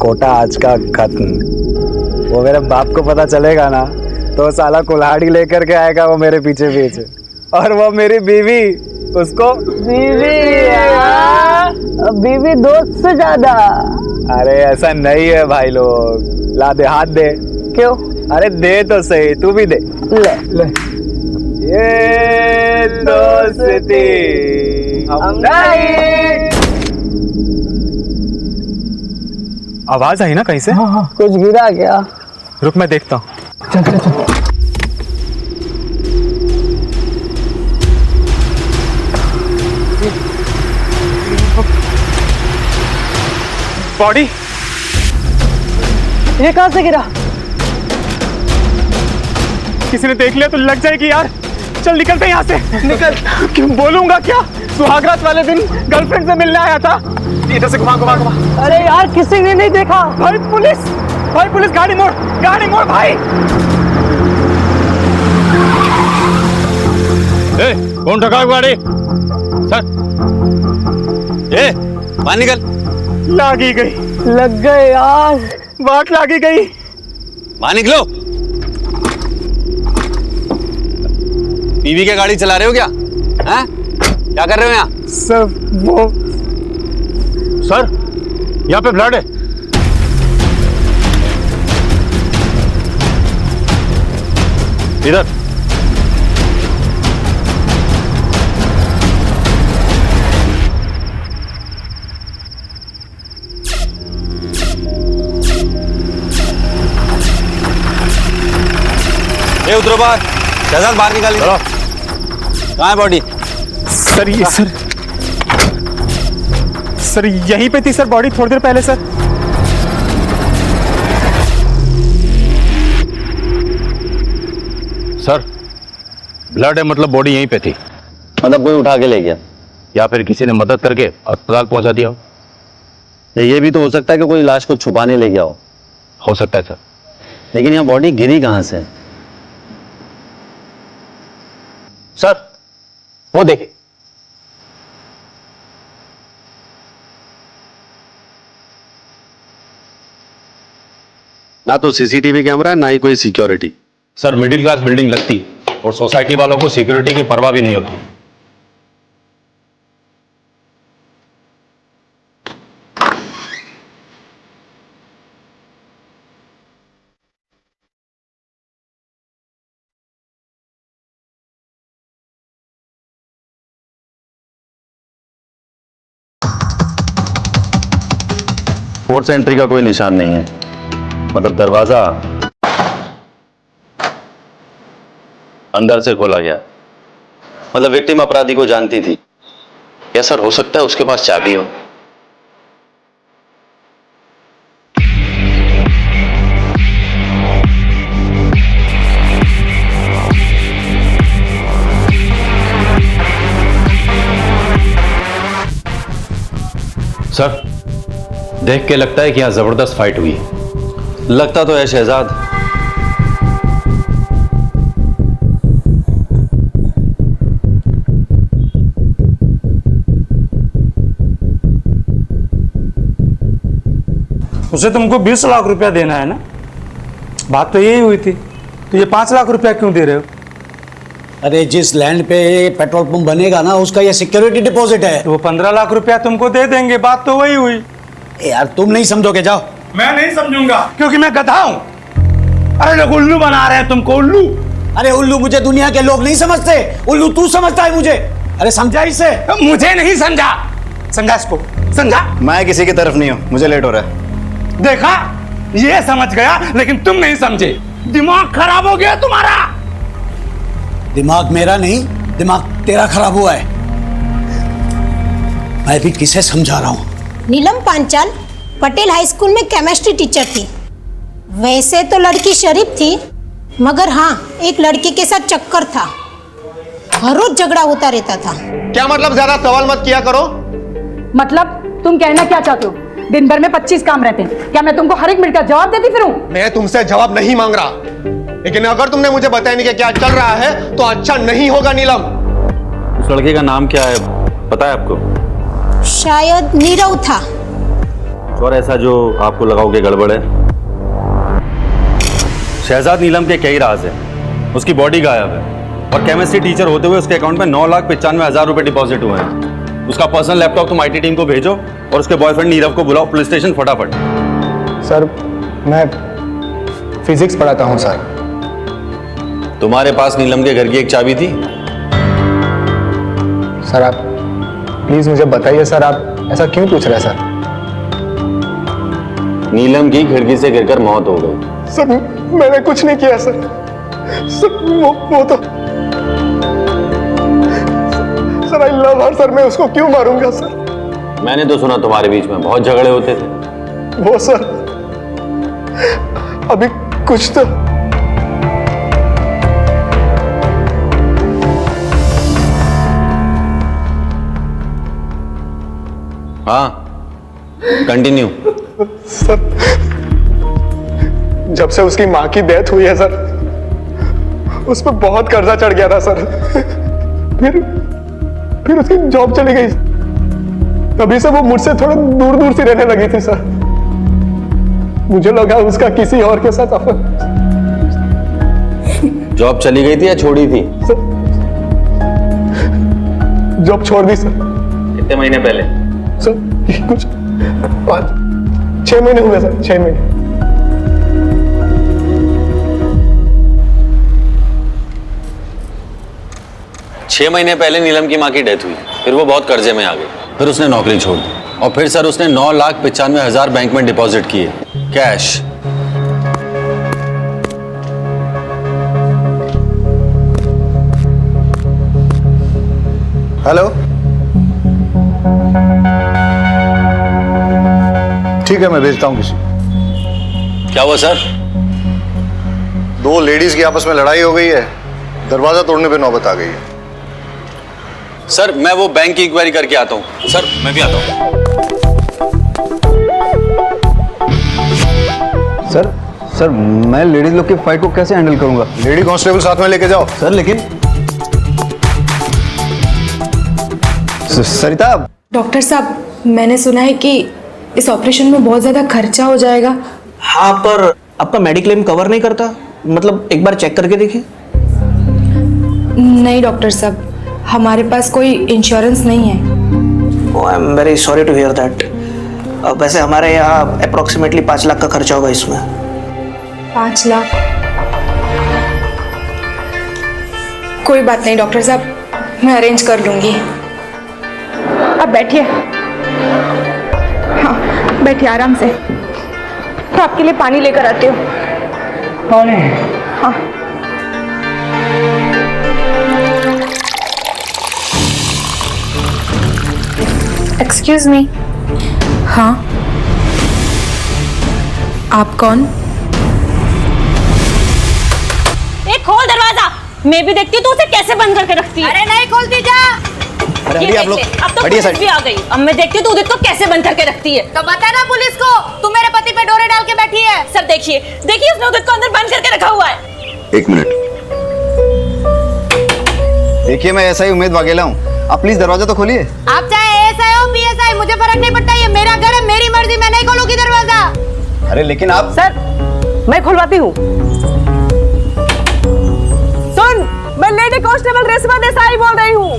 कोटा आज का खत्म। वो मेरे बाप को पता चलेगा ना तो साला कुल्हाड़ी लेकर के आएगा वो मेरे पीछे पीछे। और वो मेरी बीवी, उसको बीवी दोस्त से ज्यादा। अरे ऐसा नहीं है भाई लोग। ला दे, हाथ दे। क्यों? अरे दे तो सही, तू भी दे। ले ले। ये दोस्ती हम नहीं। आवाज आई ना कहीं से? हाँ, कुछ गिरा क्या? रुक मैं देखता हूँ। चल चल चल। बॉडी ये कहाँ से गिरा? किसी ने देख लिया तो लग जाएगी यार। चल निकलते यहाँ से। निकल। क्यों बोलूंगा क्या? सुहागरात वाले दिन गर्लफ्रेंड से मिलने आया था। इधर से घुमा घुमा घुमा। अरे यार किसी ने नहीं देखा। भाई पुलिस गाड़ी मोड़ भाई। ए, कौन ठगा गाड़ी? सर ए, बाहर निकल। लागी गई। लग गए यार। वाट लागी गई। बाहर निकलो। बीवी की गाड़ी चला रहे हो क्या? हैं? क्या कर रहे हो यहाँ? सर वो सर यहाँ पे ब्लड है। इधर। ये उतरो बाहर। शहजाद बाहर निकालिए। चलो। कहाँ है बॉडी? सर ये सर यहीं पे थी सर बॉडी थोड़ी देर पहले सर। सर ब्लड है मतलब बॉडी यहीं पे थी। मतलब कोई उठा के ले गया या फिर किसी ने मदद करके अस्पताल पहुंचा दिया हो। ये भी तो हो सकता है कि कोई लाश को छुपाने ले गया हो सकता है सर। लेकिन यहाँ बॉडी गिरी कहाँ से? सर वो देखिए। ना तो सीसीटीवी कैमरा है ना ही कोई security. Sir middle class building लगती है और सोसाइटी वालों को सिक्योरिटी की परवाह भी नहीं होती। फोर्स एंट्री का कोई निशान नहीं है। मतलब दरवाजा अंदर से खोला गया। मतलब विक्टिम अपराधी को जानती थी। या सर हो सकता है उसके पास चाबी हो। सर देख के लगता है कि यहां जबरदस्त फाइट हुई। लगता तो है शहजाद। उसे तुमको 20 लाख रुपया देना है ना? बात तो यही हुई थी। तो ये 5 लाख रुपया क्यों दे रहे हो? अरे जिस लैंड पे पेट्रोल पंप बनेगा ना उसका ये सिक्योरिटी डिपॉजिट है। तो वो 15 लाख रुपया तुमको दे देंगे। बात तो वही हुई। यार तुम नहीं समझोगे, जाओ। मैं नहीं समझूंगा क्योंकि मैं गधा हूं। अरे लोग उल्लू बना रहे हैं तुमको, उल्लू। अरे उल्लू मुझे दुनिया के लोग नहीं समझते, उल्लू तू समझता है मुझे। अरे समझा इसे? मुझे नहीं समझा। समझा इसको, समझा। मैं किसी की तरफ नहीं हूं, मुझे लेट हो रहा है। देखा, ये समझ गया लेकिन तुम नहीं समझे। दिमाग खराब हो गया तुम्हारा। दिमाग मेरा नहीं, दिमाग तेरा खराब हुआ है। मैं भी किसे समझा रहा हूं। नीलम पांचाल पटेल हाई स्कूल में केमिस्ट्री टीचर थी। वैसे तो लड़की शरीफ थी, मगर हाँ एक लड़के के साथ चक्कर था। हर रोज झगड़ा होता रहता था। क्या मतलब? ज्यादा सवाल मत किया करो। मतलब तुम कहना क्या चाहते हो? दिन भर में 25 काम रहते हैं, क्या मैं तुमको हर एक मिनट का जवाब देती फिरूं? मैं तुमसे जवाब नहीं मांग रहा, लेकिन अगर तुमने मुझे बताया नहीं कि क्या चल रहा है तो अच्छा नहीं होगा। नीलम, उस लड़के का नाम क्या है, पता है आपको? शायद नीरव था। और ऐसा जो आपको लगाओ कि गड़बड़ है? शहजाद नीलम के कई राज हैं। उसकी बॉडी गायब है और केमिस्ट्री टीचर होते हुए उसके अकाउंट में 9,95,000 रुपए डिपॉजिट हुए हैं। उसका पर्सनल लैपटॉप तुम IT टीम को भेजो और उसके बॉयफ्रेंड नीरव को बुलाओ पुलिस स्टेशन फटाफट। सर मैं फिजिक्स पढ़ाता हूँ सर। तुम्हारे पास नीलम के घर की एक चाबी थी? सर आप प्लीज मुझे बताइए सर, आप ऐसा क्यों पूछ रहे हैं सर? नीलम की खिड़की से गिरकर मौत हो गई। सर मैंने कुछ नहीं किया सर। सर वो तो sir I love her sir, मैं उसको क्यों मारूंगा सर? मैंने तो सुना तुम्हारे बीच में बहुत झगड़े होते थे। वो सर अभी कुछ तो हाँ कंटिन्यू। सर जब से उसकी माँ की डेथ हुई है सर, उस पर बहुत कर्जा चढ़ गया था सर। फिर उसकी जॉब चली गई, तभी से वो मुझसे थोड़ा दूर दूर सी रहने लगी थी सर। मुझे लगा उसका किसी और के साथ अफेयर। जॉब चली गई थी या छोड़ी थी? सर जॉब छोड़ दी सर। कितने महीने पहले? सर कुछ 5-6 महीने हुए सर, 6 महीने। छह महीने पहले नीलम की माँ की डेथ हुई, फिर वो बहुत कर्जे में आ गई, फिर उसने नौकरी छोड़ दी और फिर सर उसने 9,95,000 बैंक में डिपॉजिट किए कैश। हेलो, ठीक है मैं भेजता हूं किसी। क्या हुआ सर? 2 लेडीज की आपस में लड़ाई हो गई है, दरवाजा तोड़ने पे नौबत आ गई है। सर मैं वो बैंक की इंक्वायरी करके आता हूँ। सर मैं भी आता हूँ। सर मैं लेडीज लोग की फाइट को कैसे हैंडल करूंगा? लेडी कांस्टेबल साथ में लेके जाओ। सर लेकिन सरिता। डॉक्टर साहब मैंने सुना है कि इस ऑपरेशन में बहुत ज्यादा खर्चा हो जाएगा। हाँ पर आपका मेडिक्लेम कवर नहीं करता, मतलब एक बार चेक करके देखिए। नहीं डॉक्टर साहब, हमारे पास कोई इंश्योरेंस नहीं है। I am very sorry to hear that. वैसे हमारे यहाँ अप्रोक्सीमेटली 5 लाख का खर्चा होगा इसमें। 5 लाख? कोई बात नहीं डॉक्टर साहब, मैं अरेंज कर लूंगी। अब बैठिए। हाँ बैठिए आराम से। तो आपके लिए पानी लेकर आती हूँ। पानी? हाँ। Excuse me. हाँ आप कौन? खोल दरवाजा। मैं भी देखती हूँ तू उसे कैसे बंद करके रखती है। अरे नहीं खोलती जा। अरे आप लोग अब तो पुलिस भी आ गई। अब मैं देखती हूँ तू उदित को कैसे बंद करके रखती है। तो बता ना पुलिस को, तू मेरे पति पे डोरे डाल के बैठी है। सर देखिए उसने उदित को अंदर बंद करके रखा हुआ है। 1 मिनट। देखिए मैं ऐसा ही उम्मीद वाघेला हूँ, आप प्लीज दरवाजा तो खोलिए। आप चाहे एसआई हो पीएसआई, मुझे फर्क नहीं पड़ता। ये मेरा घर है, मेरी मर्जी, मैं नहीं खोलूंगी दरवाजा। अरे लेकिन आप। सर मैं खुलवाती हूँ। सुन, मैं लेडी कांस्टेबल रेशमा देसाई बोल रही हूँ।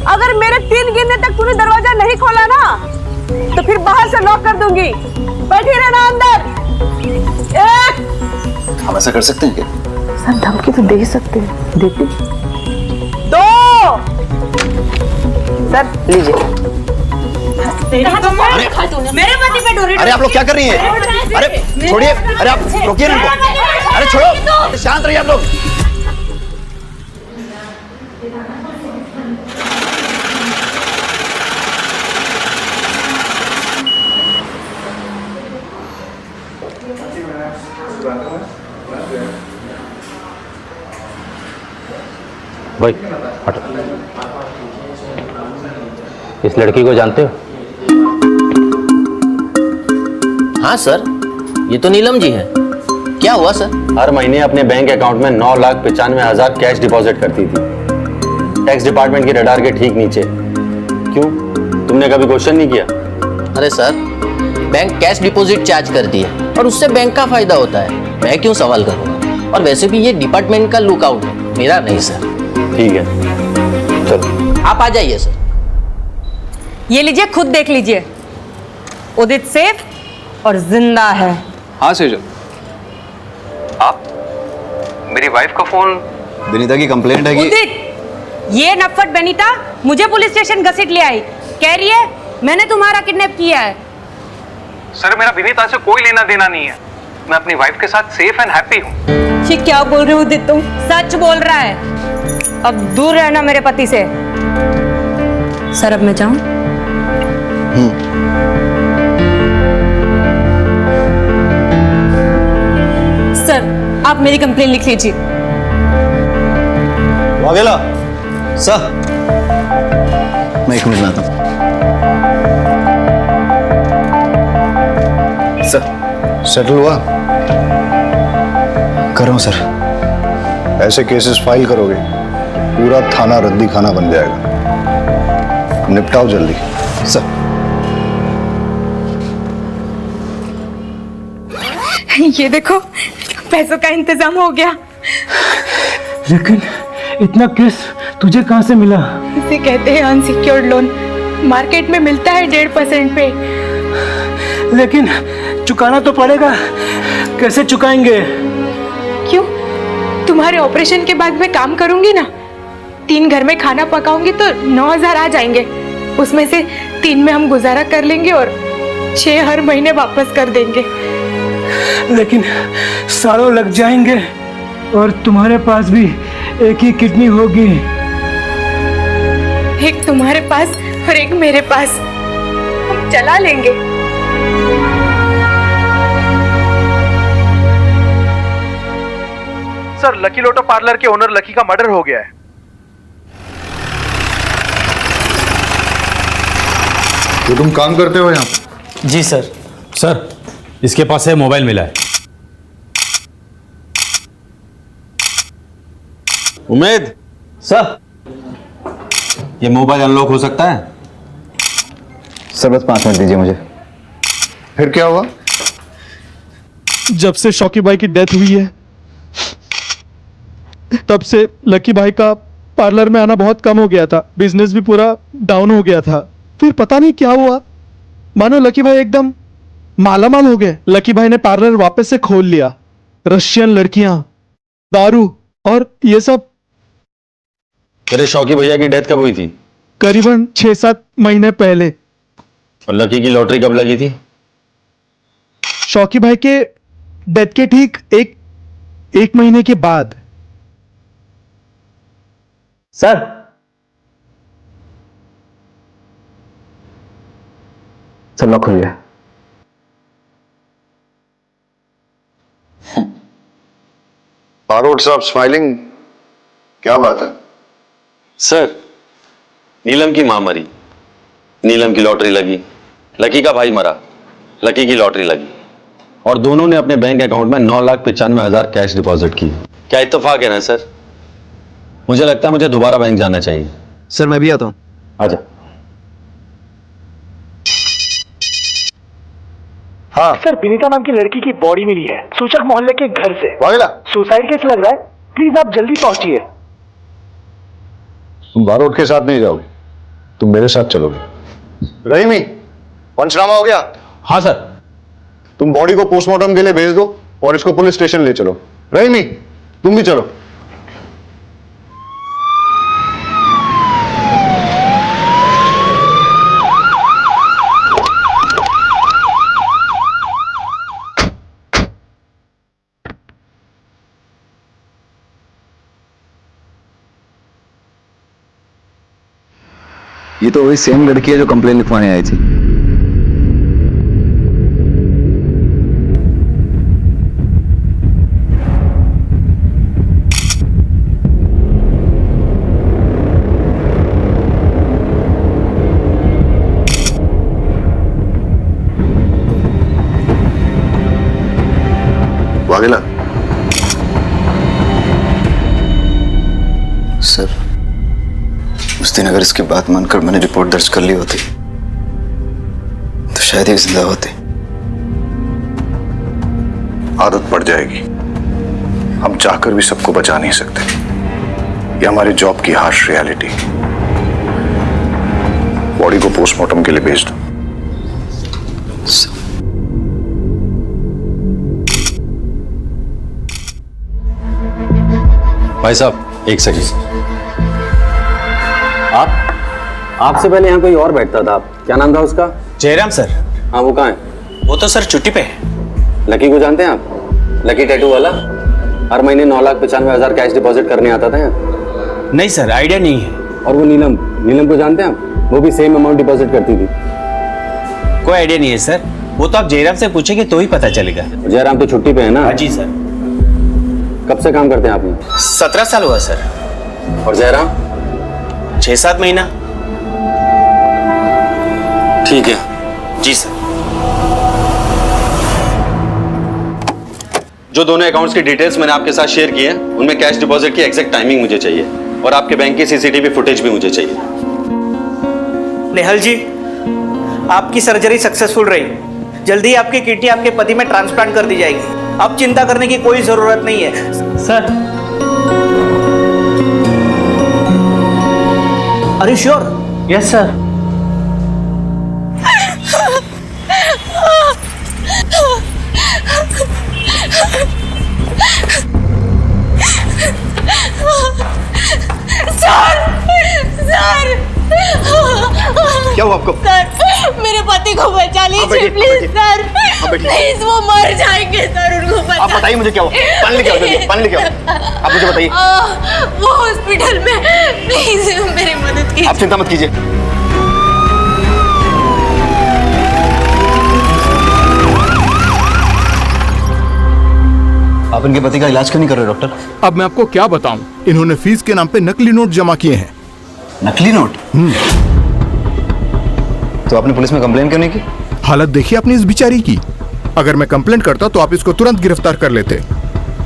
अगर मेरे 3 गिनने तक तूने दरवाजा नहीं खोला ना तो फिर बाहर से लॉक कर दूंगी। बैठी रहना अंदर। 1। हम ऐसा कर सकते हैं क्या? सर धमकी तो दे ही सकते हैं, देते। 2। सर लीजिए। मेरे पति पे डोरे। अरे आप लोग क्या कर रही हैं? अरे छोड़िए, अरे आप रोकिए ना इनको। अरे छोड़ो, शांत रहिए आप लोग। भाई हटो। इस लड़की को जानते हो? हाँ सर, ये तो नीलम जी है। क्या हुआ सर? हर महीने अपने बैंक अकाउंट में 9,95,000 कैश डिपॉजिट करती थी, टैक्स डिपार्टमेंट की रडार के ठीक नीचे। क्यों, तुमने कभी क्वेश्चन नहीं किया? अरे sir, bank cash deposit charge करती है और उससे बैंक का फायदा होता है। मैं क्यों सवाल करूंगा? और वैसे भी ये डिपार्टमेंट का लुकआउट है, मेरा नहीं सर। ठीक है, चलो आप आ जाइए सर। ये लीजिए, खुद देख लीजिए। उदित सेफ और जिंदा है। हाँ सेजल, आप मेरी वाइफ का फोन। विनीता की कंप्लेंट है कि उदित, ये नफट बेनीता मुझे पुलिस स्टेशन घसीट ले आई, कह रही है मैंने तुम्हारा किडनैप किया है। सर मेरा विनीता से कोई लेना देना नहीं है, मैं अपनी वाइफ के साथ सेफ एंड हैप्पी हूँ। ये क्या बोल रहे हो उदित तुम? सच बोल रहा है। अब दूर रहना मेरे पति से। सर अब मैं जाऊं? सर आप मेरी कंप्लेन लिख लीजिए। वाघेला सर, मैं 1 मिनट में आता हूं। सर सेटल हुआ? कर रहा हूं सर। ऐसे केसेस फाइल करोगे पूरा थाना रद्दी खाना बन जाएगा, निपटाओ जल्दी। सर ये देखो, पैसों का इंतजाम हो गया। लेकिन इतना केस तुझे कहां से मिला? इसे कहते हैं अनसिक्योर्ड लोन। मार्केट में मिलता है 1.5% पे। लेकिन चुकाना तो पड़ेगा, कैसे चुकाएंगे? क्यों? तुम्हारे ऑपरेशन के बाद मैं काम करूंगी ना, 3 घर में खाना पकाऊंगी तो 9,000 आ जाएंगे। उसमें से 3 में हम गुजारा कर लेंगे और 6 हर महीने वापस कर देंगे। लेकिन सालों लग जाएंगे और तुम्हारे पास भी एक ही किडनी होगी। एक तुम्हारे पास और एक मेरे पास, हम चला लेंगे। सर लकी लोटो पार्लर के ओनर लकी का मर्डर हो गया है। तो तुम काम करते हो यहाँ पे? जी सर। सर इसके पास से मोबाइल मिला है। उमेद सर, ये मोबाइल अनलॉक हो सकता है? सर बस 5 मिनट दीजिए मुझे। फिर क्या हुआ? जब से शौकी भाई की डेथ हुई है तब से लकी भाई का पार्लर में आना बहुत कम हो गया था, बिजनेस भी पूरा डाउन हो गया था। फिर पता नहीं क्या हुआ, मानो लकी भाई एकदम मालामाल हो गए। लकी भाई ने पार्लर वापस से खोल लिया। रशियन लड़कियां, दारू और ये सब। तेरे शौकी भैया की डेथ कब हुई थी? करीबन 6-7 महीने पहले। और लकी की लॉटरी कब लगी थी? शौकी भाई के डेथ के ठीक एक महीने के बाद। सर लॉक हो गया। बारोट साहब स्माइलिंग, क्या बात है? सर नीलम की मां मरी, नीलम की लॉटरी लगी, लकी का भाई मरा, लकी की लॉटरी लगी, और दोनों ने अपने बैंक अकाउंट में 9,95,000 कैश डिपॉजिट की। क्या इत्तेफाक है ना सर? मुझे लगता है मुझे दोबारा बैंक जाना चाहिए। सर मैं भी आता हूं। आजा। हाँ सर, विनीता नाम की लड़की की बॉडी मिली है सूचक मोहल्ले के घर से। वाघेला, सुसाइड केस लग रहा है, प्लीज आप जल्दी पहुंचिए। तुम बारोट के साथ नहीं जाओगे, तुम मेरे साथ चलोगे। रहीमी, पंचनामा हो गया? हाँ सर। तुम बॉडी को पोस्टमार्टम के लिए भेज दो और इसको पुलिस स्टेशन ले चलो। रहीमी, तुम भी चलो। ये तो वही सेम लड़की है जो कंप्लेन लिखवाने आई थी। वाघेला, सर उस दिन अगर इसकी बात मानकर मैंने रिपोर्ट दर्ज कर ली होती तो शायद ये जिंदा होते। आदत पड़ जाएगी। हम चाहकर भी सबको बचा नहीं सकते। ये हमारे जॉब की हार्श रियलिटी। बॉडी को पोस्टमार्टम के लिए भेज दो। भाई साहब एक सेकंड। आपसे पहले यहाँ कोई और बैठता था। क्या नाम था उसका? जयराम सर। हाँ, वो कहाँ है? वो तो सर छुट्टी पे है। लकी को जानते हैं आप? लकी टैटू वाला, हर महीने 9,95,000 कैश डिपॉजिट करने आता था यहाँ। नहीं सर, आइडिया नहीं है। और वो नीलम, नीलम को जानते हैं आप? वो भी सेम अमाउंट डिपॉजिट करती थी। कोई आइडिया नहीं है सर, वो तो आप जयराम से पूछेंगे तो ही पता चलेगा। जयराम तो छुट्टी पे है ना? जी सर। कब से काम करते हैं आप यहाँ? 17 साल हुआ सर। और जयराम? 6-7 महीना। ठीक है। जी सर। जो दोनों अकाउंट्स की डिटेल्स मैंने आपके साथ शेयर की है, उनमें कैश डिपॉजिट की एग्जैक्ट टाइमिंग मुझे चाहिए और आपके बैंक की सीसीटीवी फुटेज भी मुझे चाहिए। नेहल जी, आपकी सर्जरी सक्सेसफुल रही। जल्दी ही आपकी किडनी आपके पति में ट्रांसप्लांट कर दी जाएगी। अब चिंता करने की कोई जरूरत नहीं है। Sir, are you sure? Yes sir. क्या हुआ आपको? सर, मेरे पति को बचा लीजिए प्लीज सर। प्लीज, वो मर जाएंगे सर, उनको बचा। आप बताइए मुझे क्या हुआ? पानी लेके आओ जल्दी, पानी लेके आओ। आप मुझे बताइए। वो हॉस्पिटल में, प्लीज मेरी मदद कीजिए। आप चिंता मत कीजिए। आप इनके पति का इलाज क्यों नहीं कर रहे डॉक्टर? अब मैं आपको क्या बताऊं, इन्होंने फीस के नाम पे नकली नोट जमा किए हैं। नकली नोट? तो आपने पुलिस में कंप्लेन क्यों नहीं की? हालत देखिए अपनी इस बिचारी की। अगर मैं कंप्लेंट करता तो आप इसको तुरंत गिरफ्तार कर लेते।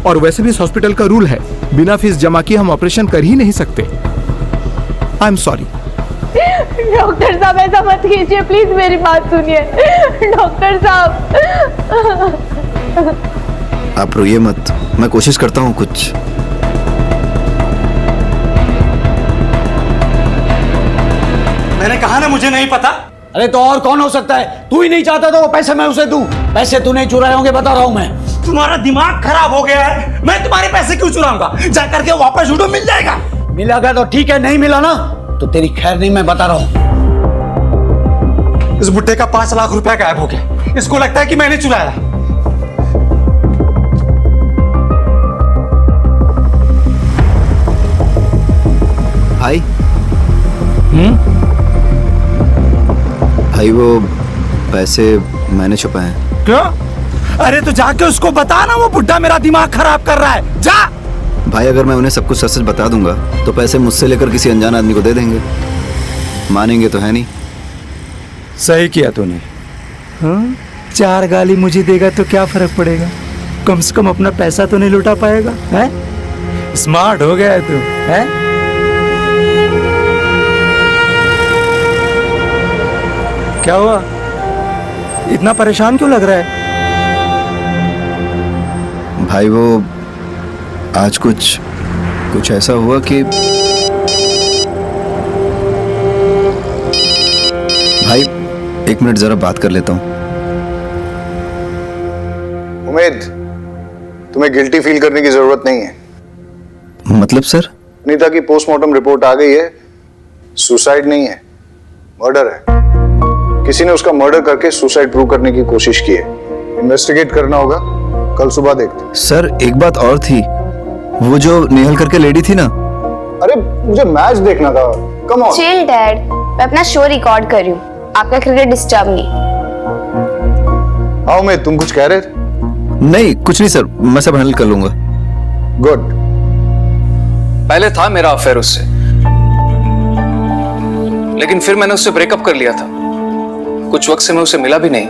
और वैसे भी इस हॉस्पिटल का रूल है, बिना फीस जमा किए हम ऑपरेशन कर ही नहीं सकते। I am sorry. डॉक्टर साहब, ऐसा मत कीजिए प्लीज, मेरी बात सुनिए डॉक्टर साहब। आप रोइए मत, मैं कोशिश करता हूँ कुछ। मैंने कहा ना मुझे नहीं पता। अरे तो और कौन हो सकता है? तू ही नहीं चाहता तो वो पैसे मैं उसे दूं। पैसे तू नहीं चुराए होंगे, बता रहा हूं मैं। तुम्हारा दिमाग खराब हो गया है। मैं तुम्हारे पैसे क्यों चुराऊंगा? जा करके वापस उठो, मिल जाएगा। मिला तो ठीक है, नहीं मिला ना तो तेरी खैर नहीं, मैं बता रहा हूं। इस बुड्ढे का 5 लाख रुपया गायब हो गया। इसको लगता है कि मैंने चुराया। भाई भाई, वो पैसे मैंने छुपाए हैं। क्यों? अरे तो जाके उसको बता ना, वो बुड्ढा मेरा दिमाग खराब कर रहा है। जा। भाई, अगर मैं उन्हें सब कुछ सच सच बता दूंगा तो पैसे मुझसे लेकर किसी अनजान आदमी को दे देंगे। मानेंगे तो है नहीं। सही किया तूने। हाँ? 4 गाली मुझे देगा तो क्या फर्क पड़ेगा? कम से कम अपना पैसा तो नहीं लुटा पाएगा। है? स्मार्ट हो गया है तू। है? क्या हुआ? इतना परेशान क्यों लग रहा है? भाई, वो आज कुछ ऐसा हुआ कि भाई, 1 मिनट जरा बात कर लेता हूं। उम्मीद, तुम्हें गिल्टी फील करने की जरूरत नहीं है। मतलब सर? नीता की पोस्टमार्टम रिपोर्ट आ गई है। सुसाइड नहीं है, मर्डर है। किसी ने उसका मर्डर करके सुसाइड प्रूव करने की कोशिश की है। इन्वेस्टिगेट करना होगा, कल सुबह देखते। सर, एक बात और थी, वो जो नेहल करके लेडी थी ना। अरे मुझे मैच देखना था। Come on. चिल डैड, मैं अपना शो रिकॉर्ड कर रही हूँ, आपका क्रिकेट डिस्टर्ब नहीं। हाँ उमेद, तुम कुछ कह रहे थे? नहीं, कुछ नहीं सर, मैं सब हैंडल कर लूंगा। गुड। पहले था मेरा अफेयर उससे, लेकिन फिर मैंने उससे ब्रेकअप कर लिया था। कुछ वक्त से मैं उसे मिला भी नहीं।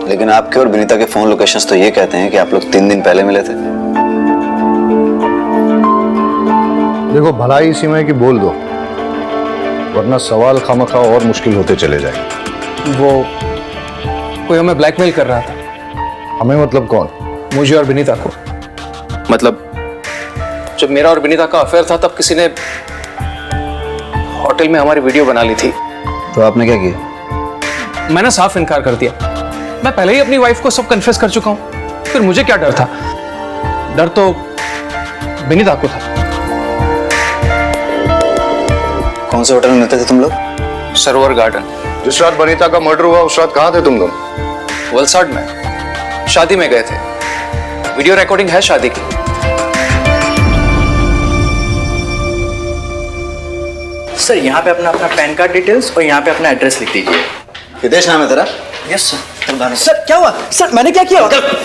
लेकिन आपके और विनीता के फोन लोकेशंस तो ये कहते हैं कि आप लोग 3 दिन पहले मिले थे। देखो, भलाई इसी में कि बोल दो, वरना सवाल खामखा और मुश्किल होते चले जाएंगे। वो कोई हमें ब्लैकमेल कर रहा था। हमें मतलब कौन? मुझे और विनीता को। मतलब जब मेरा और विनीता का अफेयर था तब किसी ने होटल में हमारी वीडियो बना ली थी। तो आपने क्या किया? मैंने साफ इनकार कर दिया। मैं पहले ही अपनी वाइफ को सब कन्फेस कर चुका हूं। फिर मुझे क्या डर था? डर तो विनीता को था। कौन से होटल में मिलते थे तुम लोग? सरोवर गार्डन। जिस रात वनिता का मर्डर हुआ उस रात कहाँ थे तुम लोग? वलसाड में शादी में गए थे। वीडियो रिकॉर्डिंग है शादी की। सर यहाँ पे अपना पैन कार्ड डिटेल्स और यहाँ पे अपना एड्रेस लिख दीजिए। हितेश नाम है तेरा? Yes sir. सर क्या हुआ? सर मैंने क्या किया?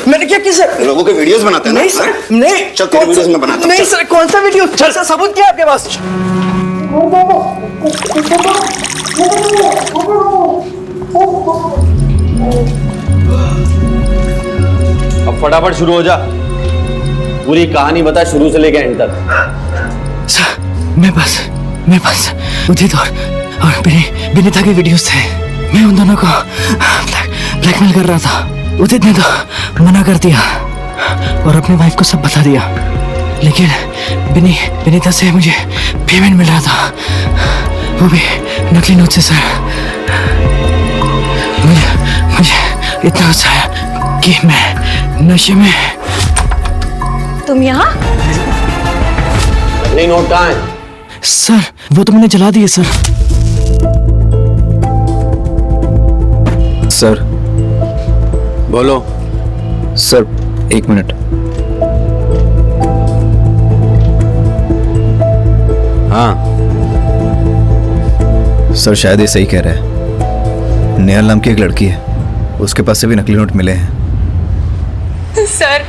मैंने क्या किया सर? लोगों के वीडियोस बनाते हैं ना? नहीं सर, नहीं। चल तेरे वीडियोस में बनाता हूं। नहीं सर, कौन सा वीडियो? सर सबूत क्या है आपके पास? अब फटाफट शुरू हो जा। पूरी कहानी बता शुरू से लेकर एंड तक। सर मेरे पास उदित और विनीता के वीडियोस थे। मैं उन दोनों को ब्लैकमेल कर रहा था। उदित ने तो मना कर दिया और अपनी वाइफ को सब बता दिया, लेकिन विनीता से मुझे पेमेंट मिल रहा था, वो भी नकली नोट से। सर मुझे इतना गुस्सा आया कि मैं नशे में। तुम यहाँ? नकली नोट कहाँ है? सर वो तो मैंने जला दिए। सर बोलो। Sir 1 minute. हाँ सर शायद ये सही कह रहा है। नेहल नाम की एक लड़की है, उसके पास से भी नकली नोट मिले हैं। सर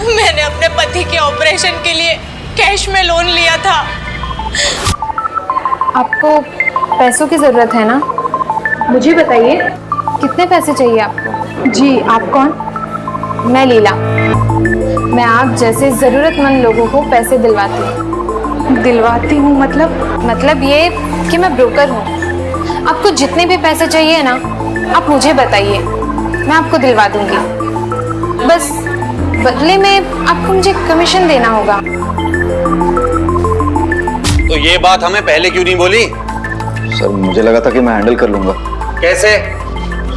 मैंने अपने पति के ऑपरेशन के लिए कैश में लोन लिया था। आपको पैसों की ज़रूरत है ना? मुझे बताइए कितने पैसे चाहिए आपको? जी आप कौन? मैं लीला। मैं आप जैसे ज़रूरतमंद लोगों को पैसे दिलवाती हूँ। दिलवाती हूँ मतलब ये कि मैं ब्रोकर हूँ। आपको जितने भी पैसे चाहिए ना आप मुझे बताइए, मैं आपको दिलवा दूँगी। बस बदले में आपको मुझे कमीशन देना होगा। तो ये बात हमें पहले क्यों नहीं बोली? सर मुझे लगा था कि मैं हैंडल कर लूंगा। कैसे?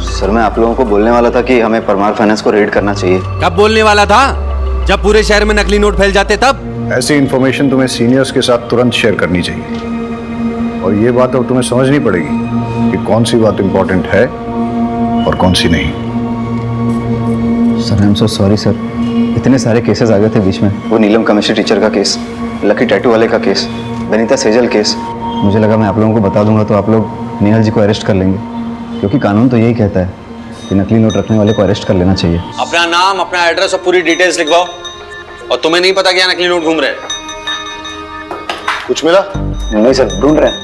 सर मैं आप लोगों को बोलने वाला था कि हमें परमार फाइनेंस को रेड करना चाहिए। कब बोलने वाला था? जब पूरे शहर में नकली नोट फैल जाते तब। ऐसी इंफॉर्मेशन तुम्हें सीनियर्स के साथ तुरंत शेयर करनी चाहिए। और ये बात अब तुम्हें समझनी पड़ेगी कि कौन सी बात इंपॉर्टेंट है और कौन सी नहीं। Sir I am so sorry sir, इतने सारे केसेस आ गए थे बीच में। वो नीलम केमिस्ट्री टीचर का केस, लकी टैटू वाले का केस, वनिता सेजल केस। मुझे लगा मैं आप लोगों को बता दूंगा तो आप लोग नेहल जी को अरेस्ट कर लेंगे, क्योंकि कानून तो यही कहता है कि नकली नोट रखने वाले को अरेस्ट कर लेना चाहिए। अपना नाम, अपना एड्रेस और पूरी डिटेल्स लिखवाओ। और तुम्हें नहीं पता क्या नकली नोट घूम रहे हैं? कुछ मिला? नहीं सर, ढूंढ रहे हैं।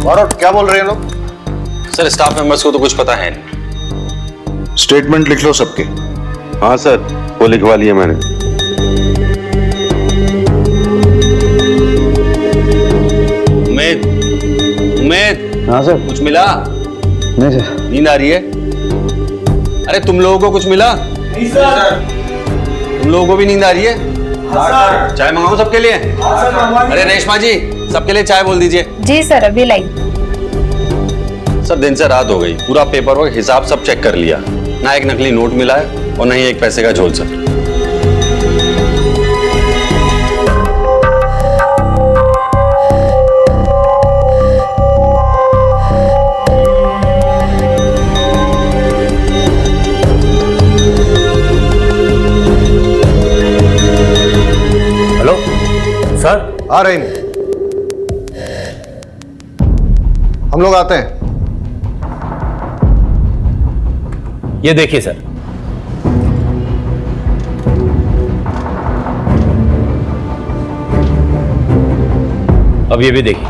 और क्या बोल रहे हैं लोग? सर स्टाफ मेंबर्स को तो कुछ पता है नहीं। स्टेटमेंट लिख लो सबके। हाँ सर, वो लिखवा लिया मैंने। उमेद। हाँ सर। कुछ मिला? नहीं सर। नींद आ रही है? अरे तुम लोगों को कुछ मिला? नहीं सर। तुम लोगों को भी नींद आ रही है? हाँ सर। चाय मंगाऊं सबके लिए? हाँ सर मंगवा। अरे रेशमा जी, सबके लिए चाय बोल दीजिए। जी सर अभी लाई। सर दिन से रात हो गई, पूरा पेपर वर्क हिसाब सब चेक कर लिया, ना एक नकली नोट मिला है और ना ही एक पैसे का झोल। Sir hello sir. आ रहे हैं, हम लोग आते हैं। ये देखिए सर, अब ये भी देखिए।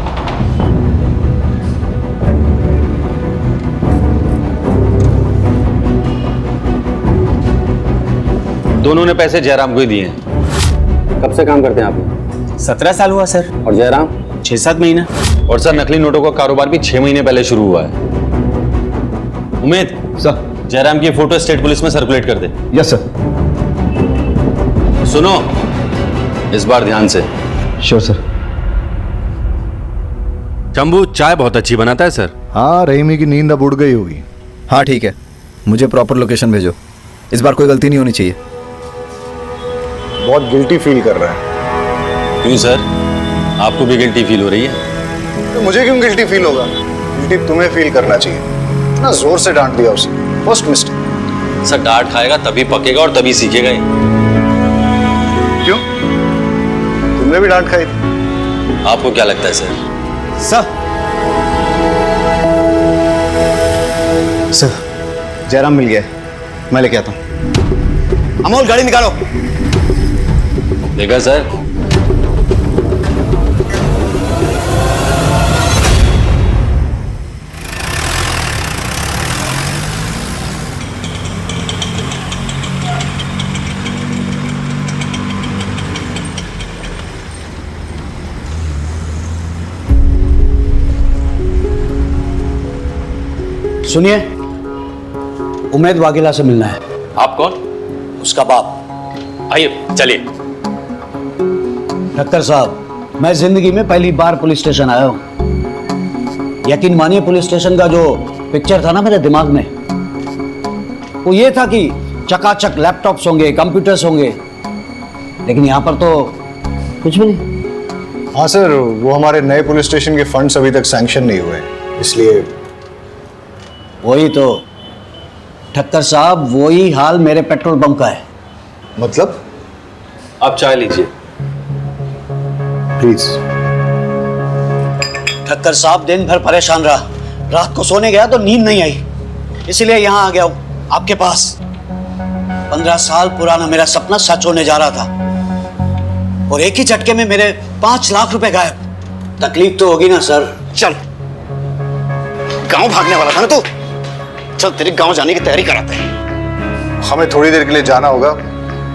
दोनों ने पैसे जयराम को ही दिए हैं। कब से काम करते हैं आप लोग? 17 साल हुआ सर। और जयराम? 6-7 महीना। और सर नकली नोटों का कारोबार भी 6 महीने पहले शुरू हुआ है। उमेद सर जयराम की फोटो स्टेट पुलिस में सर्कुलेट कर दे। Yes sir. सुनो, इस बार ध्यान से। Sure sir. शंभू चाय बहुत अच्छी बनाता है सर। हाँ, रहीमी की नींद अब उड़ गई होगी। हाँ ठीक है, मुझे प्रॉपर लोकेशन भेजो, इस बार कोई गलती नहीं होनी चाहिए। बहुत गिल्टी फील कर रहा है। क्यों सर, आपको भी गिल्टी फील हो रही है? तो मुझे क्यों गिल्टी फील होगा? गिल्टी तुम्हें फील करना चाहिए। इतना जोर से डांट दिया उसे, फर्स्ट मिस्टेक। सर डांट खाएगा तभी पकेगा और तभी सीखेगा ही। क्यों, तुमने भी डांट खाई थी? आपको क्या लगता है सर? सर जयराम मिल गया है, मैं लेके आता हूँ। अमोल गाड़ी निकालो। देखा सर, सुनिए, उमेद वाघेला से मिलना है। आप कौन? उसका बाप। आइए चलिए। ठक्कर साहब, मैं जिंदगी में पहली बार पुलिस स्टेशन आया हूं। यकीन मानिए, पुलिस स्टेशन का जो पिक्चर था ना मेरे दिमाग में, वो ये था कि चकाचक लैपटॉप्स होंगे, कंप्यूटर्स होंगे, लेकिन यहां पर तो कुछ भी नहीं। हाँ सर, वो हमारे नए पुलिस स्टेशन के फंड्स अभी तक सैंक्शन नहीं हुए, इसलिए। वही तो ठक्कर साहब, वही हाल मेरे पेट्रोल पंप का है। मतलब? आप चाय लीजिए प्लीज। ठक्कर साहब, दिन भर परेशान रहा, रात को सोने गया तो नींद नहीं आई, इसलिए यहां आ गया हूं आपके पास। 15 साल पुराना मेरा सपना सच होने जा रहा था, और एक ही झटके में मेरे 5 लाख रुपए गायब। तकलीफ तो होगी ना सर? चल, गांव भागने वाला था ना तू, चल तेरी गांव जाने की तैयारी कराते हैं। हमें थोड़ी देर के लिए जाना होगा।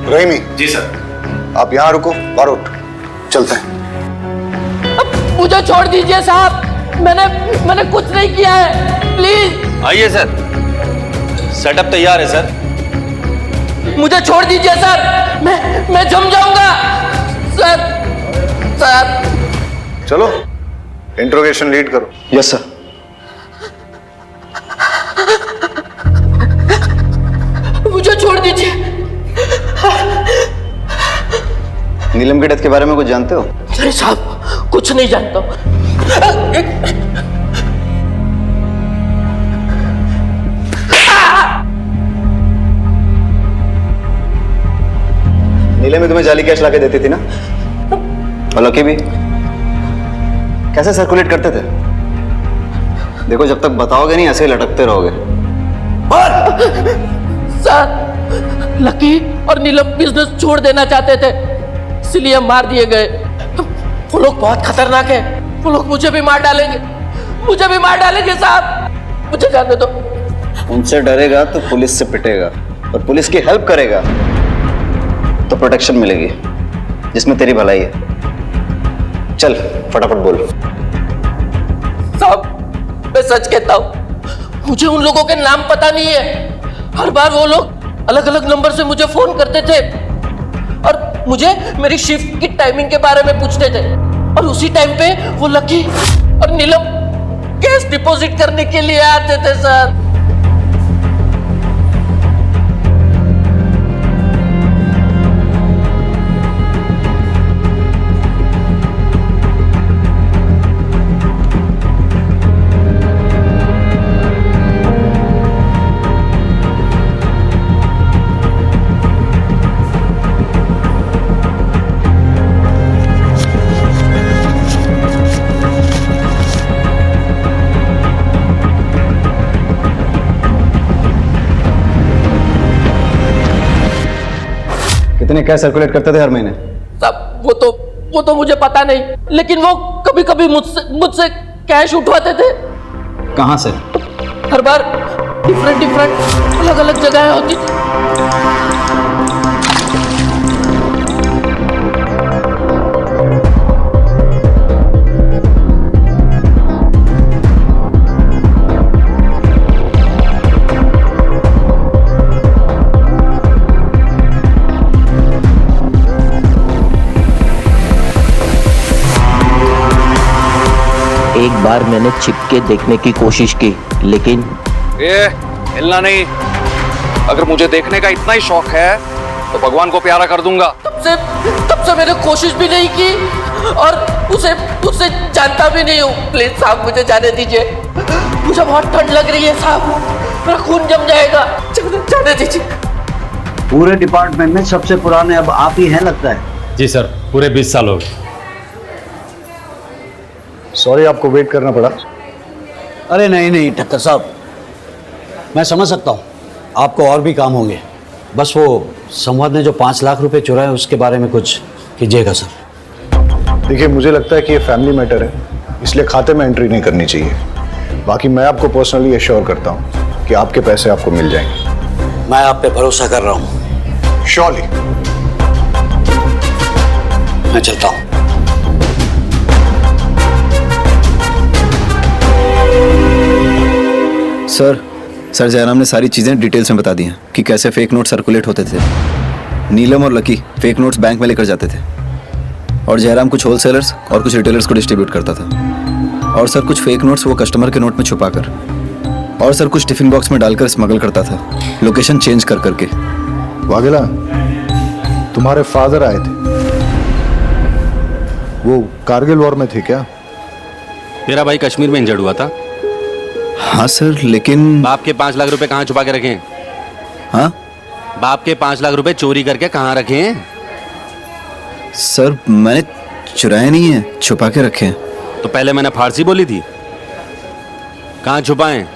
रहीमी। जी सर। आप यहाँ रुको, बारूद चलते हैं। मुझे छोड़ दीजिए साहब, मैंने कुछ नहीं किया है, प्लीज। आइए सर, सेटअप तैयार है सर। मुझे छोड़ दीजिए सर, मैं जम जाऊंगा सर। चलो, इंट्रोगेशन लीड करो। Yes sir. मुझे छोड़ दीजिए। नीलम के डेथ के बारे में कुछ जानते हो? अरे साहब, कुछ नहीं जानता। नीलम भी तुम्हें जाली कैश लाके देती थी ना, और लकी भी। कैसे सर्कुलेट करते थे? देखो, जब तक बताओगे नहीं ऐसे ही लटकते रहोगे। सर, लकी और नीलम बिजनेस छोड़ देना चाहते थे, इसलिए मार दिए गए। वो लोग बहुत खतरनाक है, वो लोग मुझे भी मार डालेंगे साहब, मुझे जाने दो। उनसे डरेगा तो पुलिस से पिटेगा, और पुलिस की हेल्प करेगा तो प्रोटेक्शन मिलेगी, जिसमें तेरी भलाई है। चल फटाफट बोल। साहब, मैं सच कहता हूं, मुझे उन लोगों के नाम पता नहीं है। हर बार वो लोग अलग अलग नंबर से मुझे फोन करते थे और मुझे मेरी शिफ्ट की टाइमिंग के बारे में पूछते थे, और उसी टाइम पे वो लकी और नीलम कैश डिपॉजिट करने के लिए आते थे सर। कितने कैश सर्कुलेट करते थे हर महीने? साहब, वो तो मुझे पता नहीं, लेकिन वो कभी कभी मुझसे कैश उठवाते थे। कहां से? हर बार डिफरेंट अलग अलग जगह होती थी। एक बार मैंने छिप के देखने की कोशिश की, लेकिन हिलना नहीं। अगर मुझे देखने का इतना ही शौक है तो भगवान को प्यारा कर दूंगा। तब से मैंने कोशिश भी नहीं की और उसे जानता भी नहीं हूँ। प्लीज साहब मुझे जाने दीजिए, मुझे बहुत ठंड लग रही है साहब, मेरा खून जम जाएगा, जाने दीजिए। पूरे डिपार्टमेंट में सबसे पुराने अब आप ही हैं लगता है। जी सर, पूरे 20 साल हो गए। सॉरी आपको वेट करना पड़ा। अरे नहीं ठक्कर साहब, मैं समझ सकता हूँ आपको और भी काम होंगे। बस वो संवाद ने जो 5 लाख रुपए चुराए उसके बारे में कुछ कीजिएगा सर। देखिए, मुझे लगता है कि ये फैमिली मैटर है, इसलिए खाते में एंट्री नहीं करनी चाहिए। बाकी मैं आपको पर्सनली एश्योर करता हूँ कि आपके पैसे आपको मिल जाएंगे। मैं आप पे भरोसा कर रहा हूँ। श्योरली। मैं चलता हूँ। सर जयराम ने सारी चीज़ें डिटेल्स में बता दी हैं कि कैसे फेक नोट सर्कुलेट होते थे। नीलम और लकी फेक नोट्स बैंक में लेकर जाते थे और जयराम कुछ होलसेलर्स और कुछ रिटेलर्स को डिस्ट्रीब्यूट करता था। और सर कुछ फेक नोट्स वो कस्टमर के नोट में छुपाकर, और सर कुछ टिफिन बॉक्स में डालकर स्मगल करता था, लोकेशन चेंज कर करके। वाघेला, तुम्हारे फादर आए थे, वो कारगिल वॉर में थे क्या? मेरा भाई कश्मीर में इंजर्ड हुआ था। हाँ सर, लेकिन बाप के 5 लाख रुपए कहाँ छुपा के रखे हैं? हाँ, बाप के 5 लाख रुपए चोरी करके कहाँ रखे हैं? सर मैंने चुराए नहीं है, छुपा के रखे हैं। तो पहले मैंने फारसी बोली थी, कहाँ छुपाए?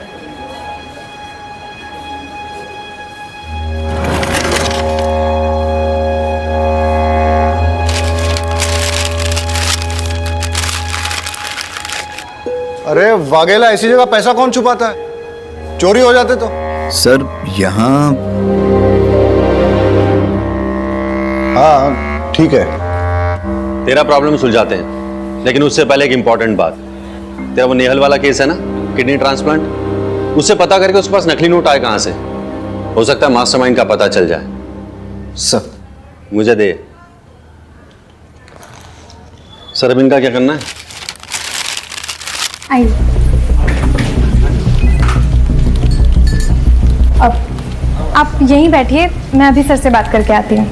अरे वाघेला, ऐसी जगह पैसा कौन छुपाता है? चोरी हो जाते तो। सर यहाँ, हाँ ठीक है, तेरा प्रॉब्लम सुलझाते हैं, लेकिन उससे पहले एक इंपॉर्टेंट बात। तेरा वो नेहल वाला केस है ना, किडनी ट्रांसप्लांट, उससे पता करके उसके पास नकली नोट आए कहां से। हो सकता है मास्टरमाइंड का पता चल जाए। सर मुझे दे। सर अब इनका क्या करना है? आइए। अब आप यहीं बैठिए, मैं अभी सर से बात करके आती हूँ।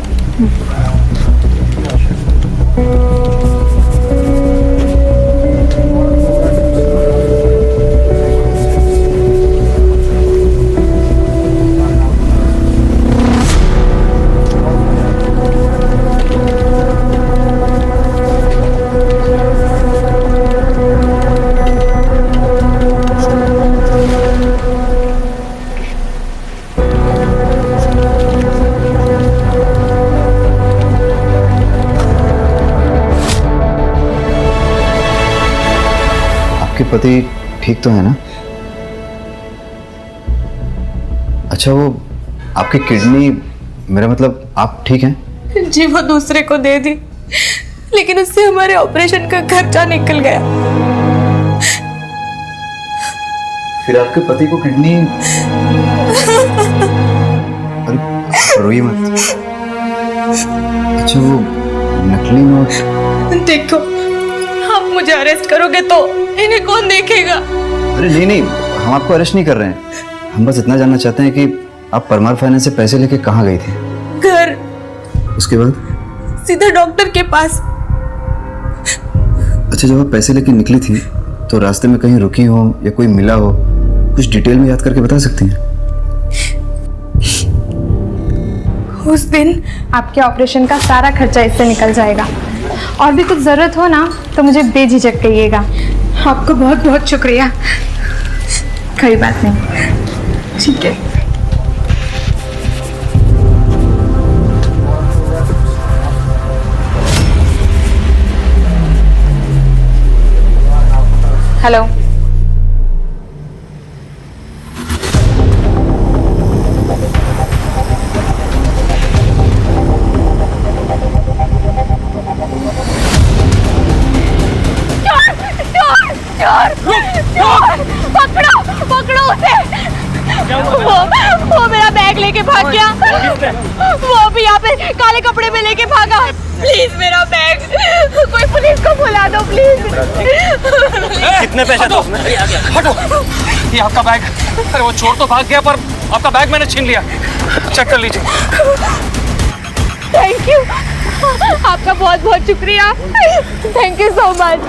आपके पति ठीक तो है ना? अच्छा, वो आपकी किडनी, मेरा मतलब आप ठीक हैं? जी वो दूसरे को दे दी, लेकिन उससे हमारे ऑपरेशन का खर्चा निकल गया। फिर आपके पति को किडनी, अरे रोइए मत। अच्छा, वो नकली नोट, देखो आप मुझे अरेस्ट करोगे तो इन्हें कौन देखेगा? अरे नहीं, हम आपको अरेस्ट नहीं कर रहे हैं। हम बस इतना जानना चाहते हैं कि आप परमार फाइनेंस से पैसे लेके कहाँ गई थी? घर। उसके बाद सीधा डॉक्टर के पास। अच्छा, जब आप पैसे लेके निकली थी तो रास्ते में कहीं रुकी हो या कोई मिला हो, कुछ डिटेल में याद करके बता सकती हैं? उस दिन आपके ऑपरेशन का सारा खर्चा इससे निकल जाएगा। और भी कुछ ज़रूरत हो ना तो मुझे बेझिझक कहिएगा। आपको बहुत बहुत शुक्रिया। कोई बात नहीं, ठीक है। हेलो, पकड़ो उसे। वो मेरा बैग लेके भाग गया। वो भी यहाँ पे काले कपड़े में लेके भागा। प्लीज मेरा बैग, कोई पुलिस को बुला दो प्लीज। कितने पैसे दो? हटो, ये आपका बैग। अरे वो चोर तो भाग गया पर आपका बैग मैंने छीन लिया। चेक कर लीजिए। थैंक यू, आपका बहुत बहुत शुक्रिया। Thank you so much.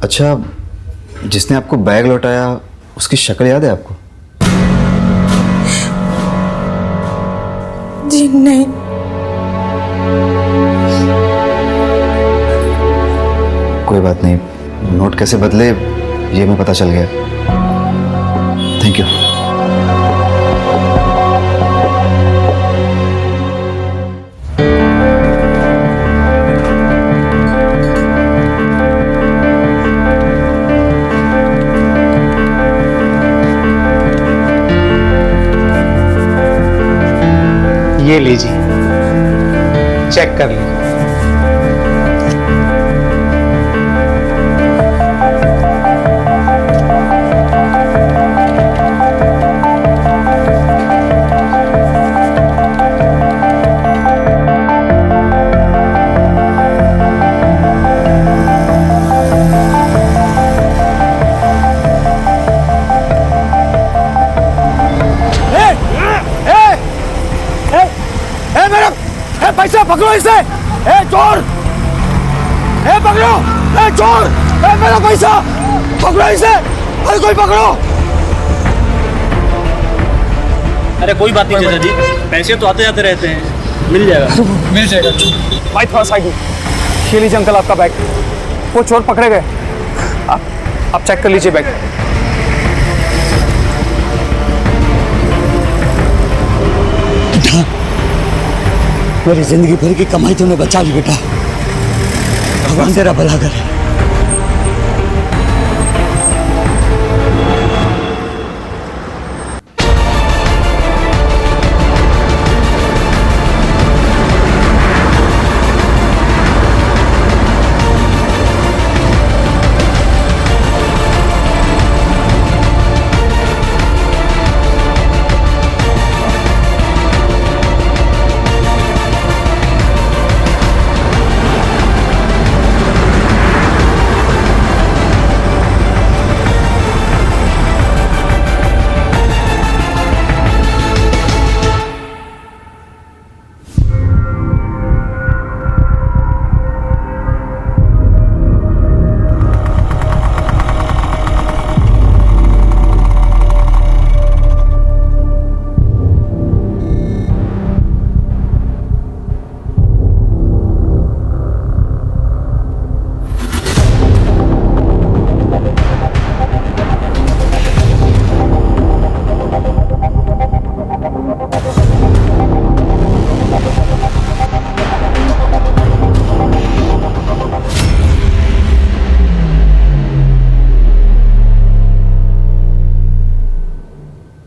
अच्छा, जिसने आपको बैग लौटाया उसकी शक्ल याद है आपको? जी नहीं। कोई बात नहीं, नोट कैसे बदले ये मैं पता चल गया। Thank you. ये लीजिए, चेक कर लीजिए। पैसा पकड़ो इसे। ए चोर, ए पकड़ो, ए चोर, ए मेरा पैसा पकड़ो इसे। अरे कोई पकड़ो। अरे कोई बात नहीं चाचा जी, पैसे तो आते जाते रहते हैं, मिल जाएगा। मिल जाएगा। भाई थोड़ा साइड में। ये लीजिए अंकल आपका बैग। वो चोर पकड़े गए। आप चेक कर लीजिए बैग। मेरी जिंदगी भर की कमाई तूने बचा ली बेटा। भगवान तेरा भला करे।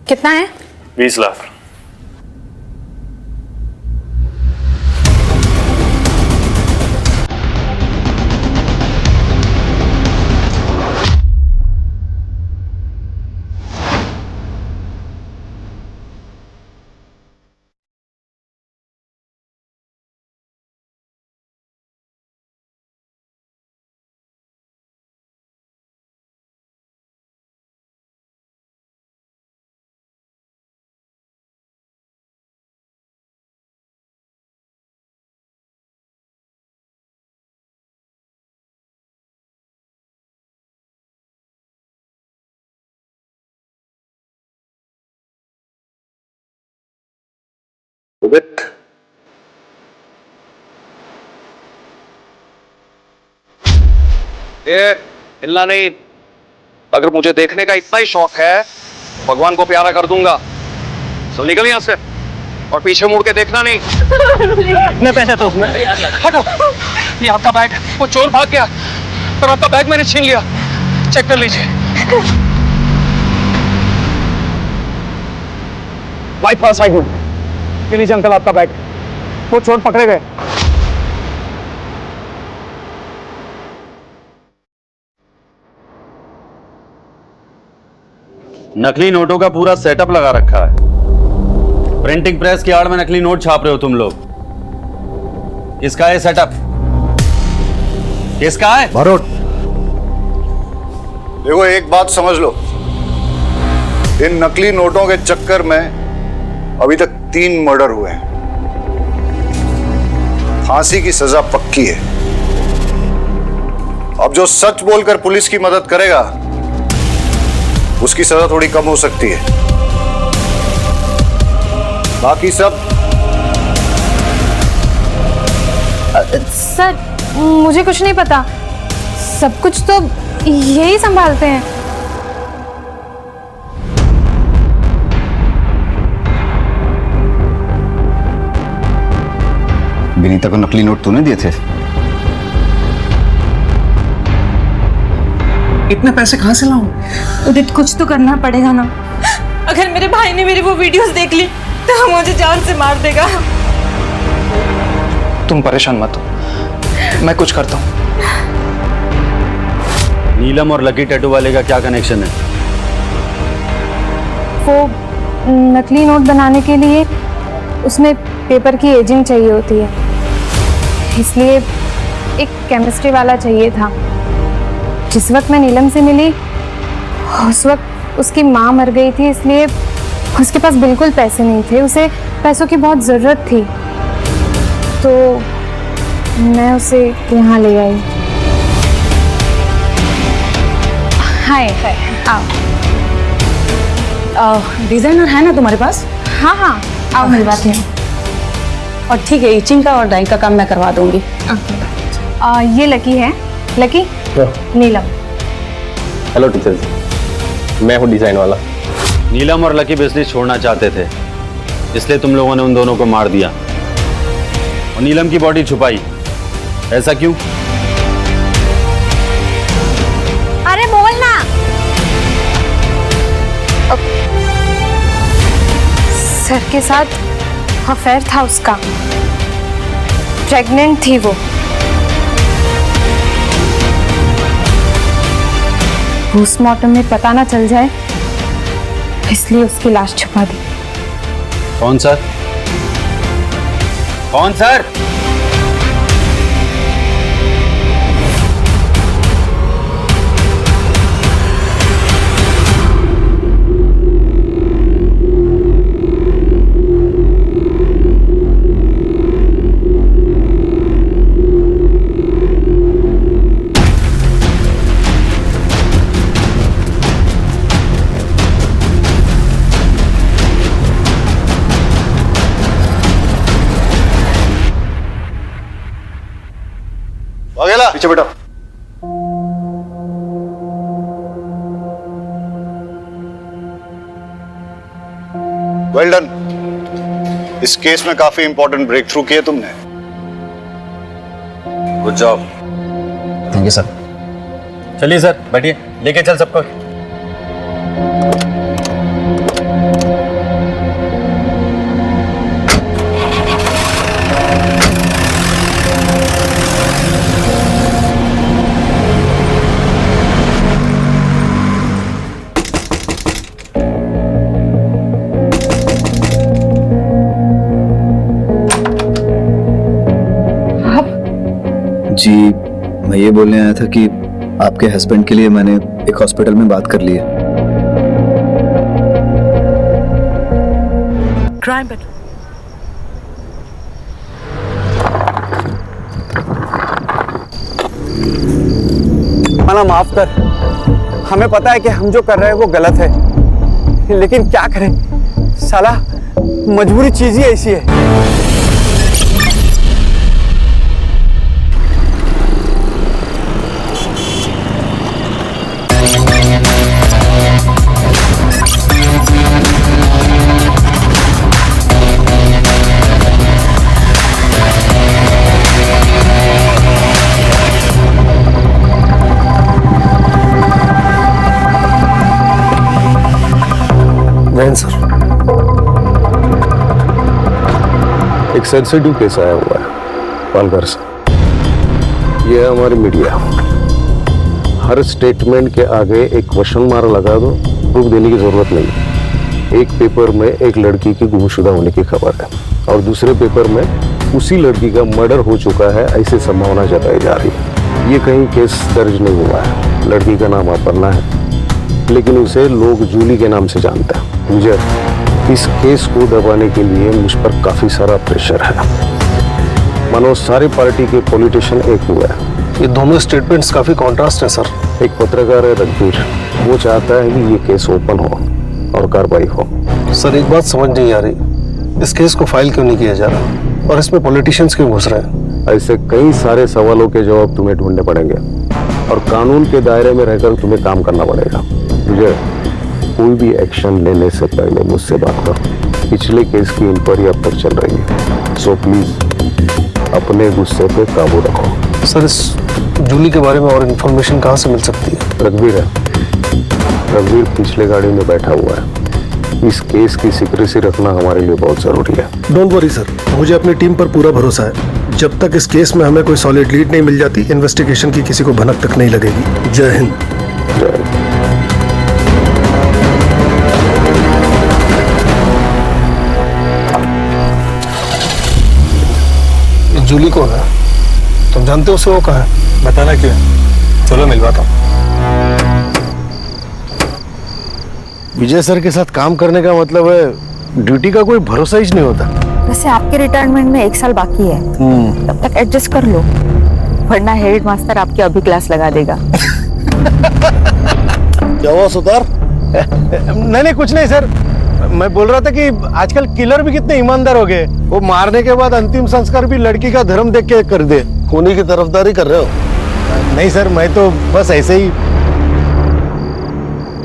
कितना है? 20 लाख। ये हिलना नहीं। अगर मुझे देखने का इतना ही शौक है, भगवान को प्यारा कर दूंगा। चल निकल यहाँ से और पीछे मुड़ के देखना नहीं। कितने पैसे तो उसमें? हटो, ये आपका बैग। वो चोर भाग गया पर आपका बैग मैंने छीन लिया। चेक कर लीजिए। वाइट पास साइड में। ये लीजिए अंकल आपका बैग। वो चोर पकड़े गए। नकली नोटों का पूरा सेटअप लगा रखा है। प्रिंटिंग प्रेस की आड़ में नकली नोट छाप रहे हो तुम लोग। इसका है सेटअप। केस कहाँ है? बारोट। देखो एक बात समझ लो, इन नकली नोटों के चक्कर में अभी तक 3 मर्डर हुए हैं। फांसी की सजा पक्की है। अब जो सच बोलकर पुलिस की मदद करेगा उसकी सजा थोड़ी कम हो सकती है। बाकी सब सर मुझे कुछ नहीं पता, सब कुछ तो यही संभालते हैं। विनीता को नकली नोट तूने दिए थे? इतने पैसे कहाँ से लाऊं? उदित कुछ तो करना पड़ेगा ना। अगर मेरे भाई ने मेरी वो वीडियोस देख ली तो मुझे जान से मार देगा। तुम परेशान मत हो, मैं कुछ करता हूँ। नीलम और लकी टैटू वाले का क्या कनेक्शन है? वो नकली नोट बनाने के लिए उसमें पेपर की एजिंग चाहिए होती है, इसलिए एक केमिस्ट्री वाला चाहिए था। जिस वक्त मैं नीलम से मिली उस वक्त उसकी माँ मर गई थी, इसलिए उसके पास बिल्कुल पैसे नहीं थे। उसे पैसों की बहुत ज़रूरत थी, तो मैं उसे यहाँ ले आई। हाय आओ। डिजाइनर है ना तुम्हारे पास? हाँ हाँ आओ मिलवाते हैं। और ठीक है, इचिंग का और डाइंग का काम मैं करवा दूंगी। ये लकी है। लकी, नीलम। हेलो टीचर जी, मैं हूँ डिजाइन वाला। नीलम और लकी बिजनेस छोड़ना चाहते थे, इसलिए तुम लोगों ने उन दोनों को मार दिया और नीलम की बॉडी छुपाई। ऐसा क्यों? अरे बोल ना। सर के साथ अफेयर था उसका, प्रेग्नेंट थी वो। पोस्टमार्टम में पता ना चल जाए इसलिए उसकी लाश छुपा दी। कौन सर? कौन सर? वाघेला पीछे बेटा। Well done. इस केस में काफी इंपॉर्टेंट ब्रेक थ्रू किए तुमने। Good job. Thank you sir. चलिए सर, बैठिए, लेके चल सबको। जी मैं ये बोलने आया था कि आपके हस्बैंड के लिए मैंने एक हॉस्पिटल में बात कर ली है। Crime petrol. माना माफ कर, हमें पता है कि हम जो कर रहे हैं वो गलत है, लेकिन क्या करें साला, मजबूरी चीज ही ऐसी है। जैन सर, एक सेंसिटिव केस आया हुआ है पालघर से। ये है हमारी मीडिया। हर स्टेटमेंट के आगे एक क्वेश्चन मार्क लगा दो, प्रूफ देने की जरूरत नहीं। एक पेपर में एक लड़की की गुमशुदा होने की खबर है और दूसरे पेपर में उसी लड़की का मर्डर हो चुका है, ऐसी संभावना जताई जा रही है। ये कहीं केस दर्ज नहीं हुआ है। लड़की का नाम अपर्णा है, लेकिन उसे लोग जूली के नाम से जानते हैं। विजय, इस केस को दबाने के लिए मुझ पर काफी सारा प्रेशर है। मानो सारी पार्टी के पॉलिटिशियन एक हुए हैं। ये दोनों स्टेटमेंट्स काफी कॉन्ट्रास्ट है सर। एक पत्रकार है रणबीर, वो चाहता है कि ये केस ओपन हो और कार्रवाई हो। सर एक बात समझ नहीं आ रही, इस केस को फाइल क्यों नहीं किया जा रहा और इसमें पॉलिटिशियंस क्यों घुस रहे हैं? ऐसे कई सारे सवालों के जवाब तुम्हें ढूंढने पड़ेंगे और कानून के दायरे में रहकर तुम्हें काम करना पड़ेगा। विजय, कोई भी एक्शन लेने से पहले मुझसे बात करो। पिछले केस की इंक्वायरी अब तक चल रही है, सो प्लीज अपने गुस्से पे काबू रखो। सर इस जूली के बारे में और इन्फॉर्मेशन कहाँ से मिल सकती है? रणबीर है, रणबीर पिछले गाड़ी में बैठा हुआ है। इस केस की सीक्रेसी रखना हमारे लिए बहुत जरूरी है। डोंट वरी सर, मुझे अपनी टीम पर पूरा भरोसा है। जब तक इस केस में हमें कोई सॉलिड लीड नहीं मिल जाती, इन्वेस्टिगेशन की किसी को भनक तक नहीं लगेगी। जय हिंद। जय हिंद। जूली कौन है? तुम जानते हो उसे? वो कहाँ है? बताना क्यों है? चलो मिलवाता हूँ। विजय सर के साथ काम करने का मतलब है ड्यूटी का कोई भरोसा ही नहीं होता। वैसे आपके रिटायरमेंट में 1 साल बाकी है, तब तक एडजस्ट कर लो, वरना हेड मास्टर आपकी अभी क्लास लगा देगा। क्या हुआ सुतार? नहीं कुछ नहीं सर, मैं बोल रहा था कि आजकल किलर भी कितने ईमानदार हो गए। वो मारने के बाद अंतिम संस्कार भी लड़की का धर्म देख के कर दे। खूनी की तरफदारी कर रहे हो? नहीं सर, मैं तो बस ऐसे ही।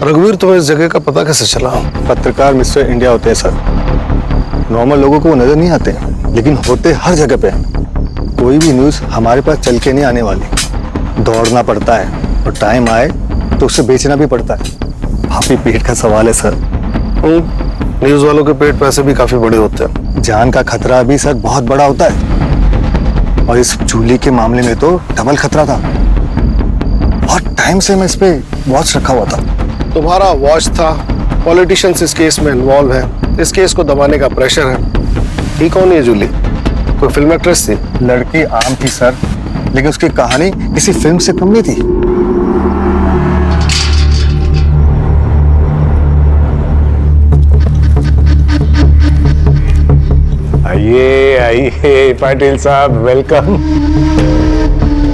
रघुवीर, तुम्हें इस जगह का पता कैसे चला? पत्रकार मिस्टर इंडिया होते हैं सर। नॉर्मल लोगों को वो नजर नहीं आते, लेकिन होते हर जगह पे। कोई भी न्यूज हमारे पास चल के नहीं आने वाली। दौड़ना पड़ता है और टाइम आए तो उसे बेचना भी पड़ता है। काफी पेट का सवाल है सर। न्यूज वालों के पेट पैसे भी काफी बड़े होते हैं। जान का खतरा भी सर बहुत बड़ा होता है, और इस जूली के मामले में तो डबल खतरा था। बहुत टाइम से मैं इस पे वॉच रखा हुआ था। तुम्हारा वॉच था, पॉलिटिशियंस इस केस में इन्वॉल्व है, इस केस को दबाने का प्रेशर है। ये कौन है जूली? कोई फिल्म एक्ट्रेस थी? लड़की आम थी सर, लेकिन उसकी कहानी किसी फिल्म से कम नहीं थी। आइए आइए पाटिल साहब, वेलकम।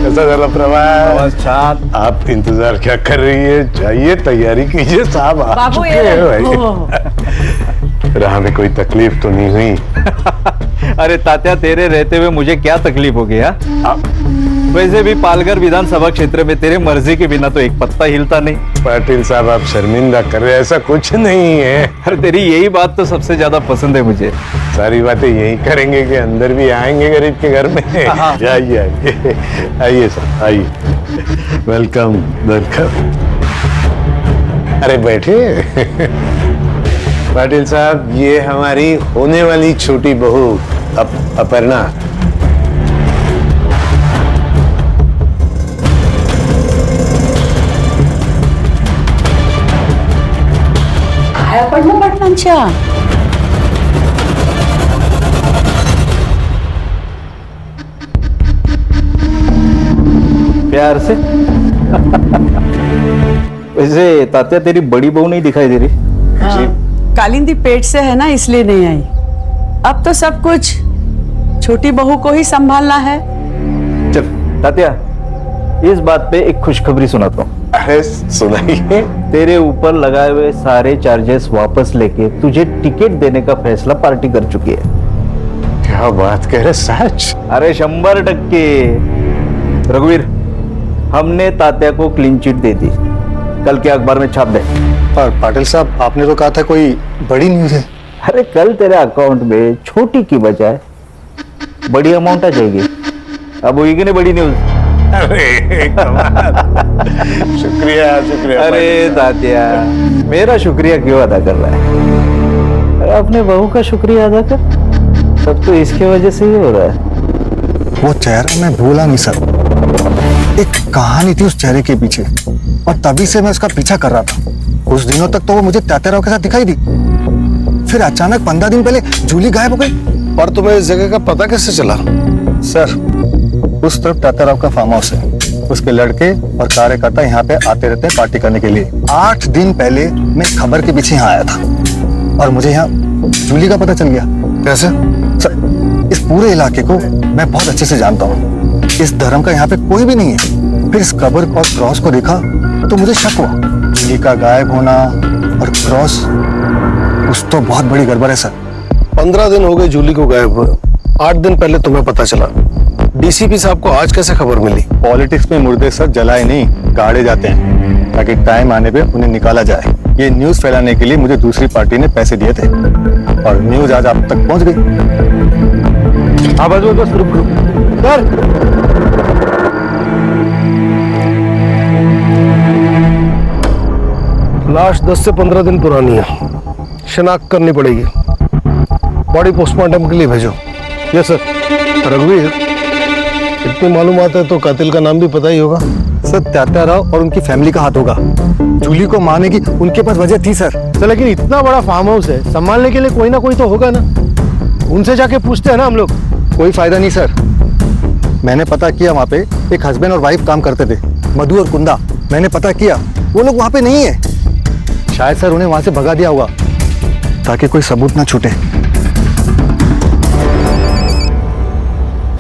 कैसा चला प्रवास? छान। आप इंतजार क्या कर रही है? जाइए तैयारी कीजिए, साहब आ चुके हैं भाई। राह में कोई तकलीफ तो नहीं हुई? अरे तात्या, तेरे रहते हुए मुझे क्या तकलीफ हो गया? वैसे भी पालघर विधानसभा क्षेत्र में तेरे मर्जी के बिना तो एक पत्ता हिलता नहीं। पाटिल साहब, आप शर्मिंदा कर रहे हैं, ऐसा कुछ नहीं है। अरे तेरी यही बात तो सबसे ज्यादा पसंद है मुझे। सारी बातें यही करेंगे कि अंदर भी आएंगे गरीब के घर में? जाइए आइए आइए सर, आइए। Welcome welcome. अरे बैठे। पाटिल साहब, ये हमारी होने वाली छोटी बहू अपर्णा। पटनांच्या प्यार से। वैसे तात्या, तेरी बड़ी बहू नहीं दिखाई दे रही? हाँ, कालिंदी पेट से है ना, इसलिए नहीं आई। अब तो सब कुछ छोटी बहू को ही संभालना है। चल तात्या, इस बात पे एक खुशखबरी सुनाता हूँ। अरे सुनाइए। तेरे ऊपर लगाए हुए सारे चार्जेस वापस लेके तुझे टिकट देने का फैसला पार्टी कर चुकी है। क्या बात कह रहे, सच? अरे 100%। रघुवीर, हमने तात्या को क्लीन चिट दे दी, कल के अखबार में छाप दे। पर पाटिल साहब, आपने तो कहा था कोई बड़ी न्यूज है। अरे कल तेरे अकाउंट में छोटी की बजाय बड़ी अमाउंट आ जाएगी। अब होगी कि नहीं बड़ी न्यूज? अरे शुक्रिया शुक्रिया। अरे तात्या, मेरा शुक्रिया क्यों अदा कर रहा है? अरे अपने बहू का शुक्रिया अदा कर। सब तो इसके वजह से ही हो रहा है। वो चेहरा मैं भूला नहीं सर। एक कहानी थी उस चेहरे के पीछे, और तभी से मैं उसका पीछा कर रहा था। कुछ दिनों तक तो वो मुझे तात्याराव के साथ दिखाई दी, फिर अचानक 15 दिन पहले जूली गायब हो गई। पर तुम्हें इस जगह का पता कैसे चला? सर, उस तरफ तात्याराव का फार्म हाउस है, उसके लड़के और कार्यकर्ता यहाँ पे आते रहते हैं पार्टी करने के लिए। 8 दिन पहले मैं खबर के पीछे यहाँ आया था और मुझे यहाँ जूली का पता चल गया। कैसे? सर, इस पूरे इलाके को मैं बहुत अच्छे से जानता हूँ। इस धर्म का यहाँ पे कोई भी नहीं है। फिर इस कब्र और क्रॉस को देखा तो मुझे शक हुआ। जूली का गायब होना और क्रॉस, कुछ तो बहुत बड़ी गड़बड़ है सर। 15 दिन हो गए जूली को गायब हुए, 8 दिन पहले तुम्हें पता चला। डीसीपी साहब को आज कैसे खबर मिली? पॉलिटिक्स में मुर्दे सर जलाए नहीं, गाड़े जाते हैं ताकि टाइम आने पे उन्हें निकाला जाए। ये न्यूज फैलाने के लिए मुझे दूसरी पार्टी ने पैसे दिए थे और न्यूज आज आप तक पहुंच गई। हाँ बस रुक सर। लाश 10 से 15 दिन पुरानी है, शिनाख्त करनी पड़ेगी। बॉडी पोस्टमार्टम के लिए भेजो। Yes sir. रघुवीर, इतनी मालूमात है तो कातिल का नाम भी पता ही होगा। सर, तात्याराव और उनकी फैमिली का हाथ होगा। जूली को मारने की उनके पास वजह थी सर। लेकिन इतना बड़ा फार्म हाउस है, संभालने के लिए कोई ना कोई तो होगा ना। उनसे जाके पूछते हैं ना हम लोग। कोई फायदा नहीं सर। मैंने पता किया, वहाँ पे एक हस्बैंड और वाइफ काम करते थे, मधु और कुंदा। मैंने पता किया, वो लोग वहाँ पे नहीं है। शायद सर उन्हें वहाँ से भगा दिया होगा ताकि कोई सबूत ना छूटे।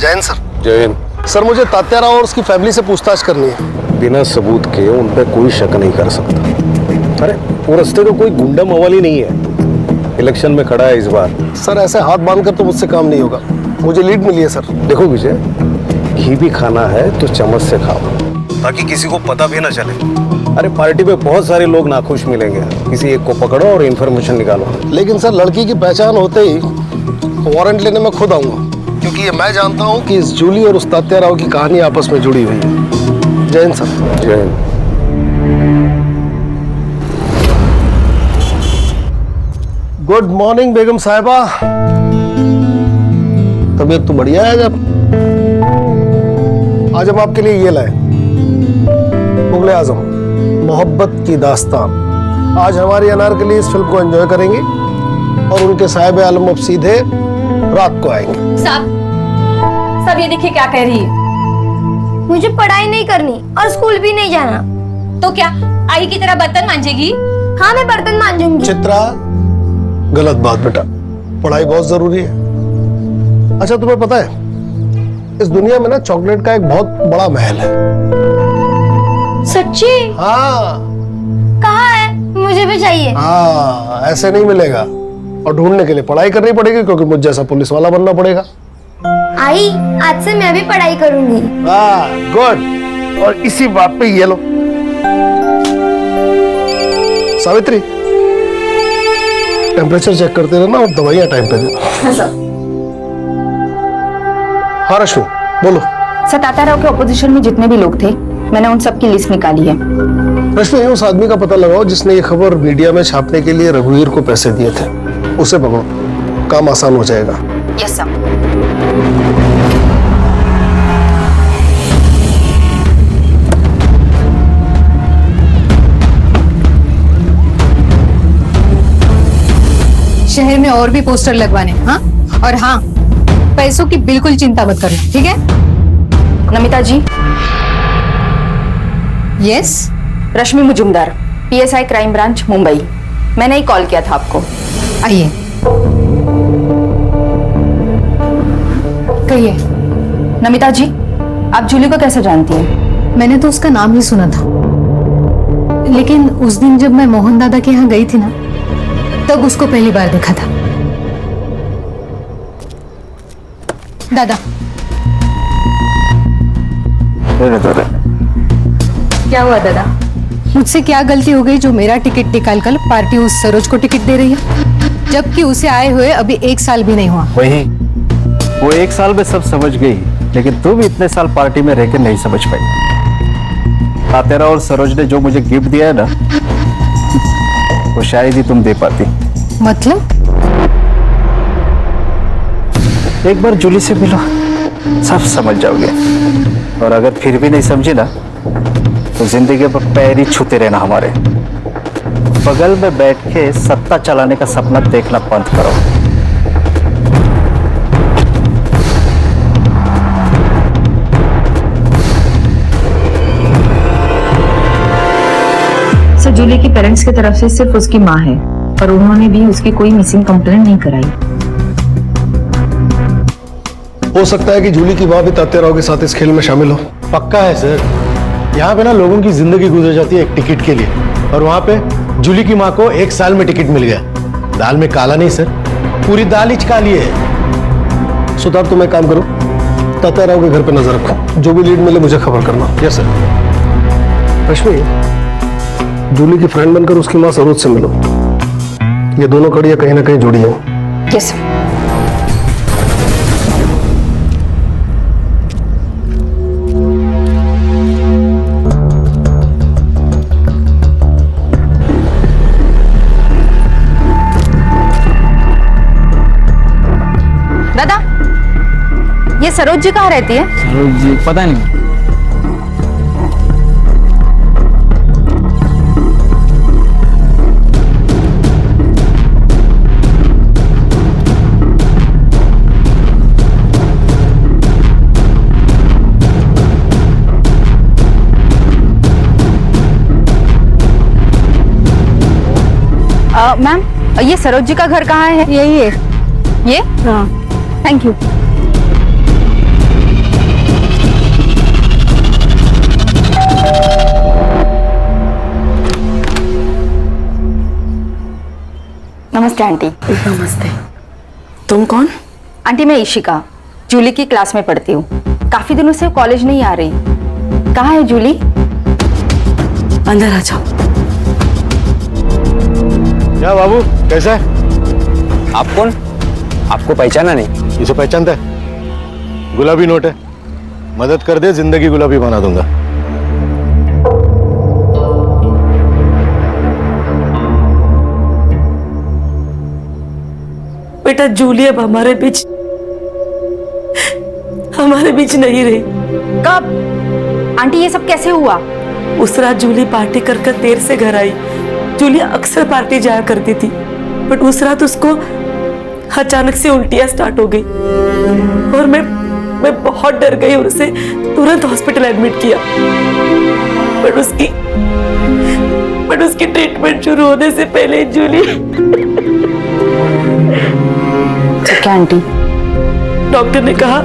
जैन सर। जैन सर, मुझे तात्याराव और उसकी फैमिली से पूछताछ करनी है। बिना सबूत के उन पे कोई शक नहीं कर सकता। अरे वो रास्ते का कोई गुंडा मवाली नहीं है, इलेक्शन में खड़ा है इस बार। सर, ऐसे हाथ बांध कर तो मुझसे काम नहीं होगा। मुझे लीड मिली है सर। देखो विजय, घी भी खाना है तो चम्मच से खाओ ताकि किसी को पता भी ना चले। अरे पार्टी पे बहुत सारे लोग नाखुश मिलेंगे, किसी एक को पकड़ो और इन्फॉर्मेशन निकालो। लेकिन सर, लड़की की पहचान होते ही वारंट लेने में खुद आऊंगा, क्योंकि ये मैं जानता हूँ कि इस जूली और उस तात्याराव की कहानी आपस में जुड़ी हुई है। Jain sir. Jain. Good morning बेगम साहिबा। तबीयत तो बढ़िया है। जब आज हम आपके लिए ये लाए, मुगले आजम मोहब्बत की दास्तान। आज हमारी अनारकली इस फिल्म को एंजॉय करेंगी और उनके साहिब आलम अब सीधे रात को आएंगे। सब ये देखिए क्या कह रही है। मुझे पढ़ाई नहीं करनी और स्कूल भी नहीं जाना। तो क्या आई की तरह बर्तन मांजेगी? हाँ, मैं बर्तन मांजूंगी। चित्रा, गलत बात बेटा, पढ़ाई बहुत जरूरी है। अच्छा, तुम्हें पता है इस दुनिया में ना चॉकलेट का एक बहुत बड़ा महल है। सच्ची? हाँ। कहाँ है? मुझे भी चाहिए। हाँ, ऐसे नहीं मिलेगा और ढूंढने के लिए पढ़ाई करनी पड़ेगी, क्योंकि मुझे जैसा पुलिस वाला बनना पड़ेगा। आई, आज से मैं भी पढ़ाई करूंगी। हाँ, गुड। और इसी बात पे ये लो सावित्री, टेम्परेचर चेक करते रहना और दवाइयां टाइम पे देना। हाँ रश्मि, बोलो। सर, तात्याराव के ऑपोजिशन में जितने भी लोग थे, मैंने उन सब की लिस्ट निकाली है। रश्मि, उस आदमी का पता लगाओ जिसने ये खबर मीडिया में छापने के लिए रघुवीर को पैसे दिए थे। उसे पकड़ो, काम आसान हो जाएगा। Yes sir. शहर में और भी पोस्टर लगवाने। हाँ, और हाँ, पैसों की बिल्कुल चिंता मत करना, ठीक है? Namita ji. Yes. Rashmi Majumdar, PSI crime branch Mumbai. मैंने ही कॉल किया था आपको। आइए, कहिए। नमिता जी, आप जूली को कैसे जानती हैं? मैंने तो उसका नाम ही सुना था, लेकिन उस दिन जब मैं मोहन दादा के यहाँ गई थी ना, तब उसको पहली बार देखा था। दादा। क्या हुआ दादा? मुझसे क्या गलती हो गई जो मेरा टिकट निकाल कर पार्टी उस सरोज को टिकट दे रही है, जबकि उसे आए हुए अभी 1 साल भी नहीं हुआ। वही, वो 1 साल में सब समझ गई, लेकिन तुम इतने साल पार्टी में रहकर नहीं समझ पाई। तात्याराव और सरोज ने जो मुझे गिफ्ट दिया है ना, वो शायद ही तुम दे पाती। मतलब? एक बार जूली से मिलो, सब समझ जाओगे। और अगर फिर भी नहीं समझे ना, तो जिंदगी पर पैर ही छूते रहना। हमारे बगल में बैठ के सत्ता चलाने का सपना देखना बंद करो। जूली के पेरेंट्स की तरफ से सिर्फ उसकी माँ है और उन्होंने भी उसकी कोई मिसिंग कंप्लेंट नहीं कराई। हो सकता है कि जूली की माँ भी तात्याराव के साथ इस खेल में शामिल हो। पक्का है सर, यहाँ पे ना लोगों की जिंदगी गुजर जाती है एक टिकट के लिए, और वहाँ पे जूली की माँ को 1 साल में टिकट मिल गया। दाल में काला नहीं सर, पूरी दाल ही काली है। सुतार तुम एक काम करो, तात्याराव के घर पे नजर रखो, जो भी लीड मिले मुझे खबर करना। Yes sir. रश्मि, जूली की फ्रेंड बनकर उसकी माँ सरोज से मिलो। ये दोनों कड़ियां कहीं ना कहीं जुड़ी हैं। Yes sir. दादा, ये सरोज जी कहाँ रहती है? सरोज जी पता नहीं। मैम, ये सरोज जी का घर कहाँ है? यही है। ये? हाँ। Thank you. नमस्ते आंटी। नमस्ते। तुम कौन? आंटी, मैं इशिका, जूली की क्लास में पढ़ती हूँ। काफी दिनों से कॉलेज नहीं आ रही। कहाँ है जूली? अंदर आ जाओ। क्या बाबू, कैसा है? आप कौन? आपको पहचाना नहीं? इसे पहचानता है? गुलाबी नोट है, मदद कर दे जिंदगी गुलाबी बना दूंगा। बेटा, जूली अब हमारे बीच नहीं रही। कब? आंटी, ये सब कैसे हुआ? उस रात जूली पार्टी कर देर से घर आई। जूली अक्सर पार्टी जाया करती थी, बट उस रात उसको अचानक से उल्टियां स्टार्ट हो गई और मैं बहुत डर गई और उसे तुरंत हॉस्पिटल एडमिट किया। बट उसकी ट्रीटमेंट शुरू होने से पहले जूली ठीक है आंटी। डॉक्टर ने कहा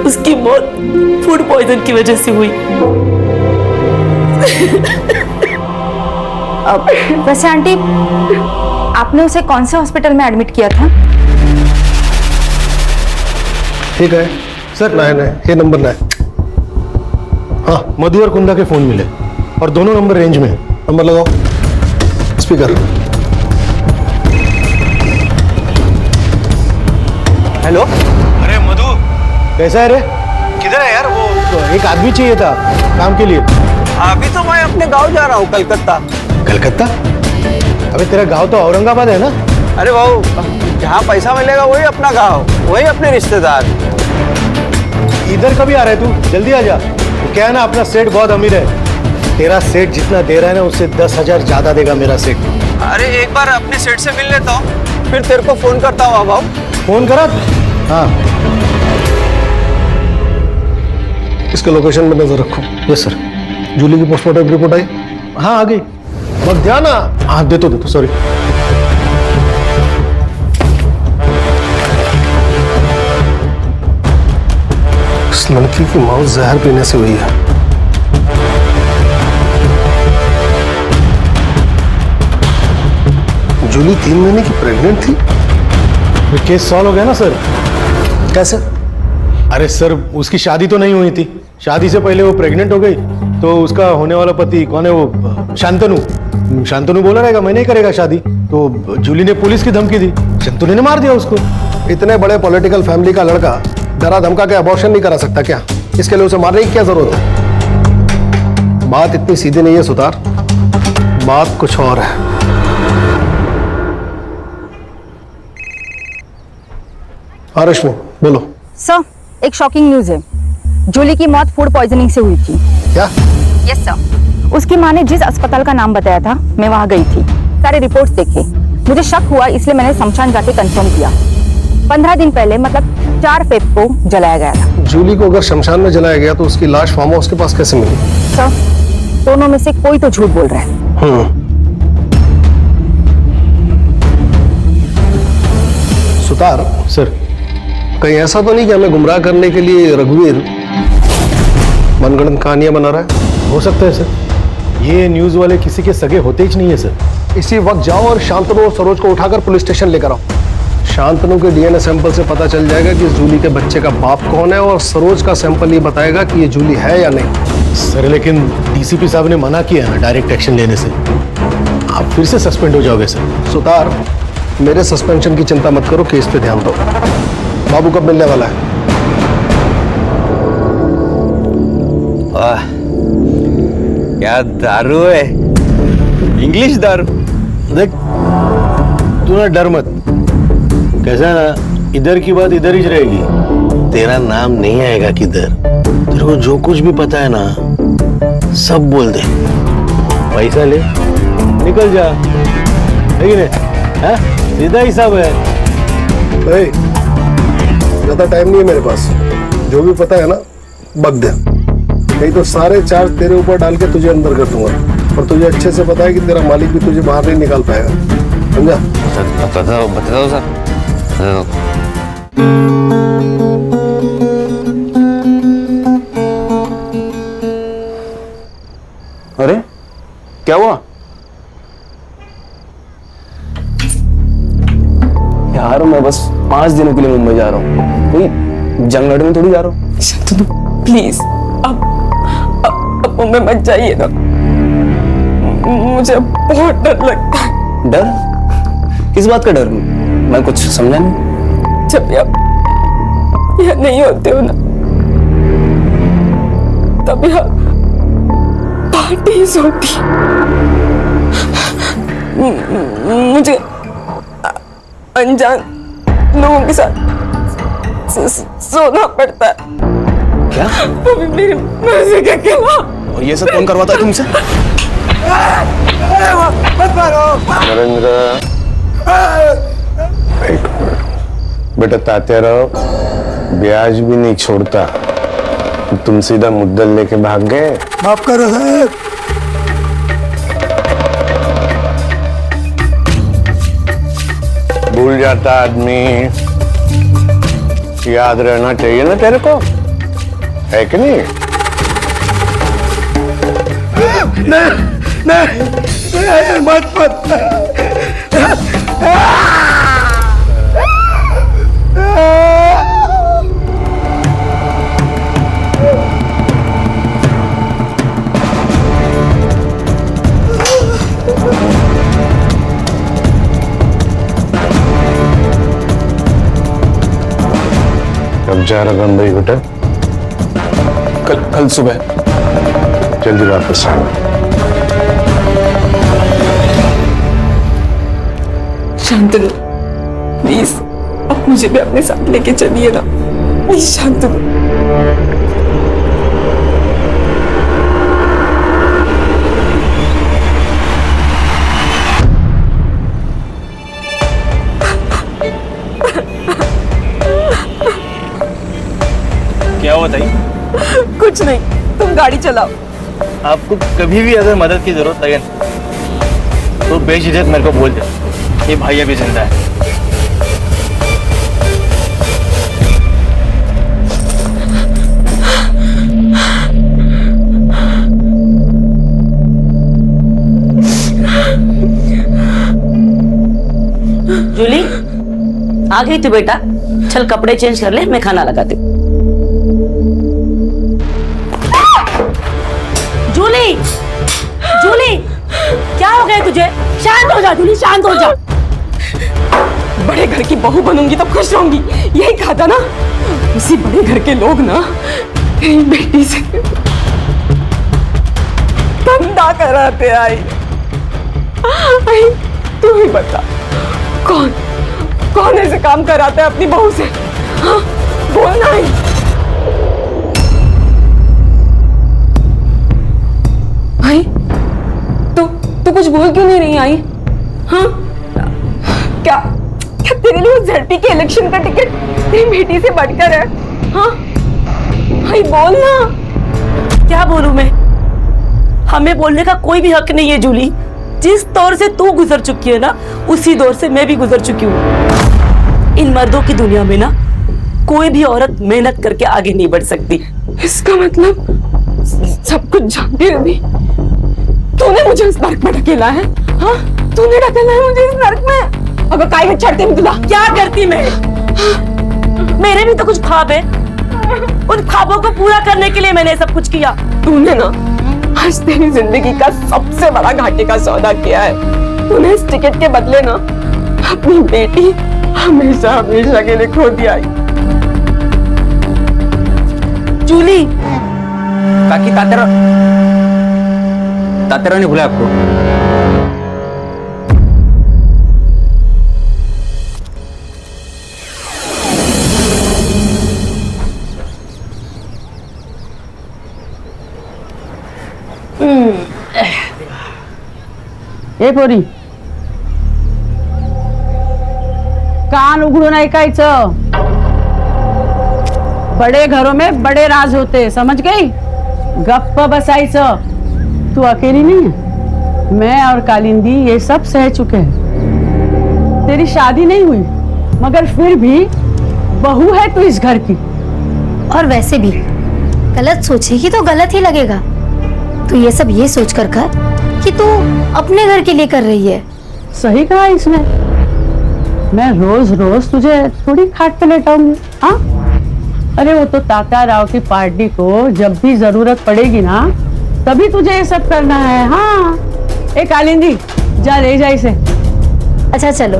उसकी मौत फूड पॉइजन की वजह से हुई। वैसे आंटी, आपने उसे कौन से हॉस्पिटल में एडमिट किया था? ठीक है सर, नहीं, ये नंबर ना है। हाँ, मधु और कुंदा के फोन मिले और दोनों नंबर रेंज में है। नंबर लगाओ, स्पीकर। हेलो। अरे मधु, कैसा है रे? किधर है यार? वो एक आदमी चाहिए था काम के लिए। अभी तो मैं अपने गांव जा रहा हूँ, कलकत्ता। कलकत्ता? अबे तेरा गांव तो औरंगाबाद है ना? अरे बाबू, जहाँ पैसा मिलेगा वही अपना गांव, वही अपने रिश्तेदार। इधर कभी आ रहा है तू? जल्दी आ जा। क्या है ना, अपना सेठ बहुत अमीर है। तेरा सेठ जितना दे रहा है ना, उससे 10,000 ज्यादा देगा मेरा सेठ। अरे एक बार अपने सेठ से मिल लेता हूँ, फिर तेरे को फोन करता हूँ। बाबू फोन करा? हाँ। इसके लोकेशन में नजर रखो। Yes sir. जूली की पोस्टमार्टम रिपोर्ट आई? हाँ, आ गई। मत ध्यान। हाँ, दे तो सॉरी। इस लड़की की मौत जहर पीने से हुई है। जूली 3 महीने की प्रेग्नेंट थी। ये केस सॉल्व हो गया ना सर? कैसे? अरे सर, उसकी शादी तो नहीं हुई थी। शादी से पहले वो प्रेग्नेंट हो गई, तो उसका होने वाला पति कौन है? वो शांतनु बोला रहेगा मैं नहीं करेगा शादी, तो जूली ने पुलिस की धमकी दी, शांतनु ने मार दिया उसको। इतने बड़े पॉलिटिकल फैमिली का लड़का डरा धमका के अबॉर्शन नहीं करा सकता क्या? इसके लिए उसे मारने की क्या जरूरत है? बात इतनी सीधी नहीं है सुतार, बात कुछ और है। हाँ रश्मि, बोलो। सर, एक शॉकिंग न्यूज है। जूली की मौत फूड पॉइजनिंग से हुई थी। क्या? Yes sir. उसकी माँ ने जिस अस्पताल का नाम बताया था, मैं वहां गई थी, सारे रिपोर्ट्स देखे। मुझे शक हुआ, इसलिए मैंने शमशान जाके कंफर्म किया। 15 दिन पहले, मतलब 4 फेब को जलाया गया था। जूली को अगर शमशान में जलाया गया तो उसकी लाश फार्म हाउस के पास कैसे मिली? सर, दोनों में से कोई तो झूठ बोल रहा है। सुतार सर, कहीं ऐसा तो नहीं कि हमें गुमराह करने के लिए रघुवीर मनगढ़ंत कहानियां बना रहा है? हो सकता है सर, ये न्यूज वाले किसी के सगे होते ही नहीं है सर। इसी वक्त जाओ और शांतनु और सरोज को उठाकर पुलिस स्टेशन लेकर आओ। शांतनु के डीएनए सैंपल से पता चल जाएगा कि इस जूली के बच्चे का बाप कौन है, और सरोज का सैंपल ये बताएगा कि ये जूली है या नहीं। सर लेकिन डीसीपी साहब ने मना किया है ना डायरेक्ट एक्शन लेने से, आप फिर से सस्पेंड हो जाओगे सर। सुतार, मेरे सस्पेंशन की चिंता मत करो, केस पे ध्यान दो। बाबू कब मिलने वाला है? क्या दारू है, इंग्लिश दारू। देख तू ना डर मत, कैसा है ना, इधर की बात इधर ही रहेगी। तेरा नाम नहीं आएगा किधर। तेरे को जो कुछ भी पता है ना सब बोल दे, पैसा ले निकल जा, है कि नहीं? सीधा हिसाब है। ज्यादा टाइम नहीं है मेरे पास, जो भी पता है ना बक दे, नहीं तो सारे चार्ज तेरे ऊपर डाल के तुझे अंदर कर दूंगा। और तुझे अच्छे से पता है कि तेरा मालिक भी तुझे बाहर नहीं निकाल पाएगा, समझा? बता दो सर। अरे क्या हुआ यार? मैं बस 5 दिनों के लिए मुंबई जा रहा हूँ, कोई जंग लड़ने थोड़ी जा रहा हूँ। शांतनु प्लीज अब मुंबई मत जाइए ना, मुझे बहुत डर लगता है। डर? किस बात का डर? मैं कुछ समझा नहीं। जब भी आप यहाँ नहीं होते हो ना, तब यहाँ पार्टीज होती, मुझे अनजान लोगों के साथ सोना पड़ता है। क्या? वो भी मेरी मर्जी के खिलाफ। और ये सब कौन करवाता है तुमसे? मत मारो नरेंद्र, बेटा ताते रहो, ब्याज भी नहीं छोड़ता। तुम सीधा मुद्दल लेके भाग गए। माफ करो साहब। भूल जाता आदमी, याद रहना चाहिए ना तेरे को, है कि नहीं? नहीं, मत कब जा रहा बंबई बेटा? कल सुबह। जल्दी वापस आना। शांतनु प्लीज अब मुझे भी अपने साथ लेके चलिए ना, प्लीज शांतनु। क्या हुआ ताई? कुछ नहीं, तुम गाड़ी चलाओ। आपको कभी भी अगर मदद की जरूरत लगे तो बेझिझक मेरे को बोल दे, ये भाई अभी जिंदा है। जूली आ गई तू बेटा, चल कपड़े चेंज कर ले, मैं खाना लगाती हूँ। जूली, जूली क्या हो गया तुझे? शांत हो जा जूली, शांत हो जा। बड़े घर की बहू बनूंगी तो खुश रहूंगी, यही कहा था ना। उसी बड़े घर के लोग ना तेरी बेटी से धंधा कराते आई। तू ही बता, कौन ऐसे काम कराता है अपनी बहू से? हाँ, बोलना ही। भाई तू कुछ बोल क्यों नहीं रही आई? हाँ, क्या तेरे लिए उस झड़पी के इलेक्शन का टिकट तेरी बेटी से बढ़कर है? हाँ भाई बोल ना। क्या बोलूं मैं? हमें बोलने का कोई भी हक नहीं है जूली। जिस दौर से तू गुजर चुकी है ना, उसी दौर से मैं भी गुजर चुकी हूँ। इन मर्दों की दुनिया में ना कोई भी औरत मेहनत करके आगे नहीं बढ़ सकती। इसका मतलब सब कुछ जानती रही तूने मुझे इस नर्क में ढकेला है। हाँ, तूने ढकेला है मुझे इस नर्क में। अगर काई में छड़ते में तुला क्या करती मैं? मेरे भी तो कुछ ख्वाब है, उन ख्वाबों को पूरा करने के लिए मैंने सब कुछ किया। तूने ना आज तेरी जिंदगी का सबसे बड़ा घाटे का सौदा किया है। तूने इस टिकट के बदले ना अपनी बेटी हमेशा हमेशा के लिए खो दिया। जूली, काकी तातेरा ने बुलाया आपको। ए पोरी, कान उघडून ऐकायचं। बड़े घरों में बड़े राज होते, समझ गई? गप्प बसायचं। तू अकेली नहीं है, मैं और कालिंदी ये सब सह चुके हैं। तेरी शादी नहीं हुई, मगर फिर भी बहू है तू इस घर की। और वैसे भी गलत सोचेगी तो गलत ही लगेगा। तू ये सब ये सोच कर कि तू अपने घर के लिए कर रही है। सही कहा इसने। मैं रोज रोज तुझे थोड़ी खाट पे लेटाऊंगी। हाँ, अरे वो तो तात्या राव की पार्टी को जब भी जरूरत पड़ेगी ना, तभी तुझे ये सब करना है। हाँ, ए कालिंदी, जा ले जा इसे। अच्छा चलो,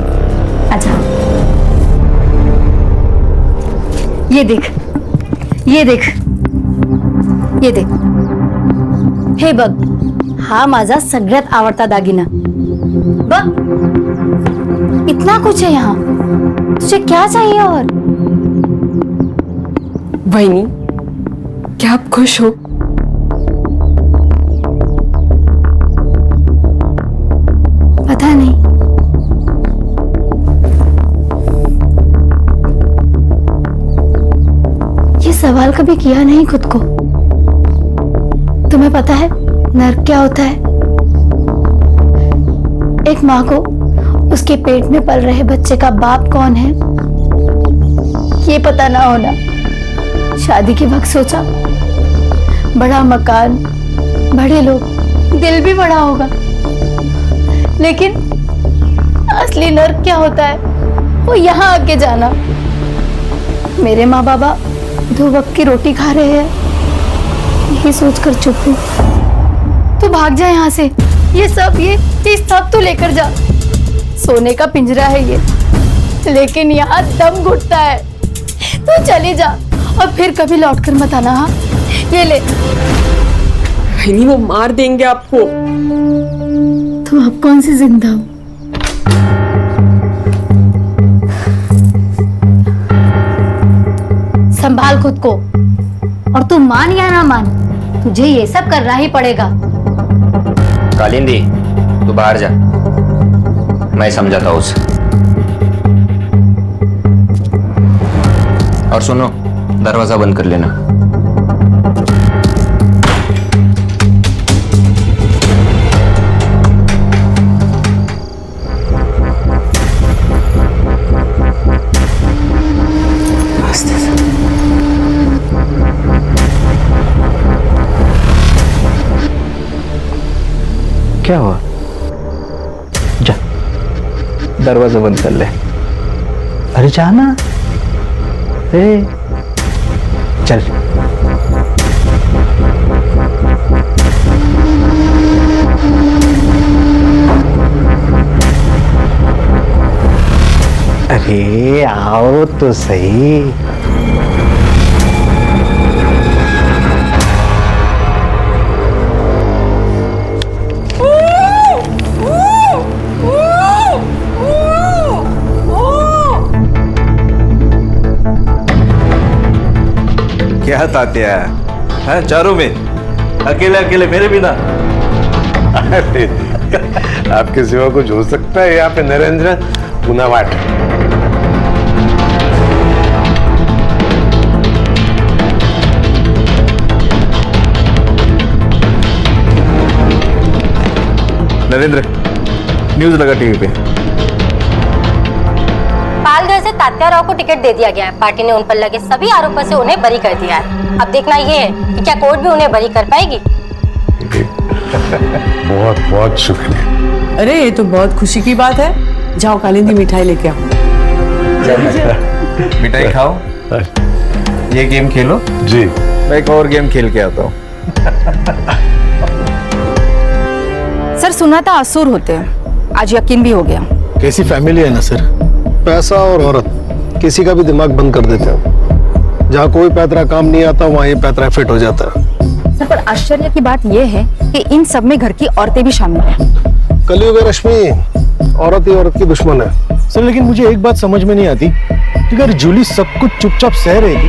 अच्छा ये देख, ये देख, ये देख। हे बघ, हा माझा सगळ्यात आवडता दागिना। बघ, इतना कुछ है यहाँ, तुझे क्या चाहिए? और बहनी, क्या आप खुश हो? पता नहीं। ये सवाल कभी किया नहीं खुद को। तुम्हें पता है नर्क क्या होता है? एक माँ को उसके पेट में पल रहे बच्चे का बाप कौन है ये पता ना होना। शादी के वक्त सोचा बड़ा मकान, बड़े लोग, दिल भी बड़ा होगा, लेकिन असली नर्क क्या होता है वो यहाँ आके जाना। मेरे माँ बाबा 2 वक्त की रोटी खा रहे हैं, यही सोचकर चुप हूँ। तू भाग जा यहाँ से, ये सब तू लेकर जा। सोने का पिंजरा है ये, लेकिन यहाँ दम घुटता है। तू चली जा और फिर कभी लौटकर मत आना। हाँ, ये ले। बहनी, वो मार देंगे आपको। तुम अब कौन सी जिंदा हो? संभाल खुद को, और तू मान या ना मान, तुझे ये सब करना ही पड़ेगा। कालिंदी, तू बाहर जा, मैं समझाता हूँ उसे। और सुनो, दरवाजा बंद कर लेना। क्या हुआ? जा, दरवाजा बंद कर ले। अरे जाना, चल। अरे आओ तो सही। क्या तात्या है चारों में, अकेले अकेले मेरे बिना? अरे आपके सिवा कुछ हो सकता है यहाँ पे? नरेंद्र पुनावाट। नरेंद्र, न्यूज लगा टीवी पे। पालघर से तात्या राव को टिकट दे दिया गया है। पार्टी ने उन पर लगे सभी आरोपों से उन्हें बरी कर दिया है। अब देखना ये है कि क्या कोर्ट भी उन्हें बरी कर पाएगी। बहुत बहुत शुक्रिया। अरे ये तो बहुत खुशी की बात है। जाओ कालिंदी मिठाई लेके आओ। मिठाई खाओ, ये गेम खेलो। जी, मैं एक और गेम खेल के आता हूँ। सर सुना था असुर होते हैं, आज यकीन भी हो गया। कैसी फैमिली है ना सर। पैसा और औरत किसी का भी दिमाग बंद कर देते हैं। जहाँ कोई पैतरा काम नहीं आता वहाँ ये पैतरा फिट हो जाता है। सर पर आश्चर्य की बात यह है कि इन सब में घर की औरतें भी शामिल हैं। कलयुग है रश्मि, औरत ही औरत की दुश्मन है। सर लेकिन मुझे एक बात समझ में नहीं आती कि अगर जूली सब कुछ चुपचाप सह रही थी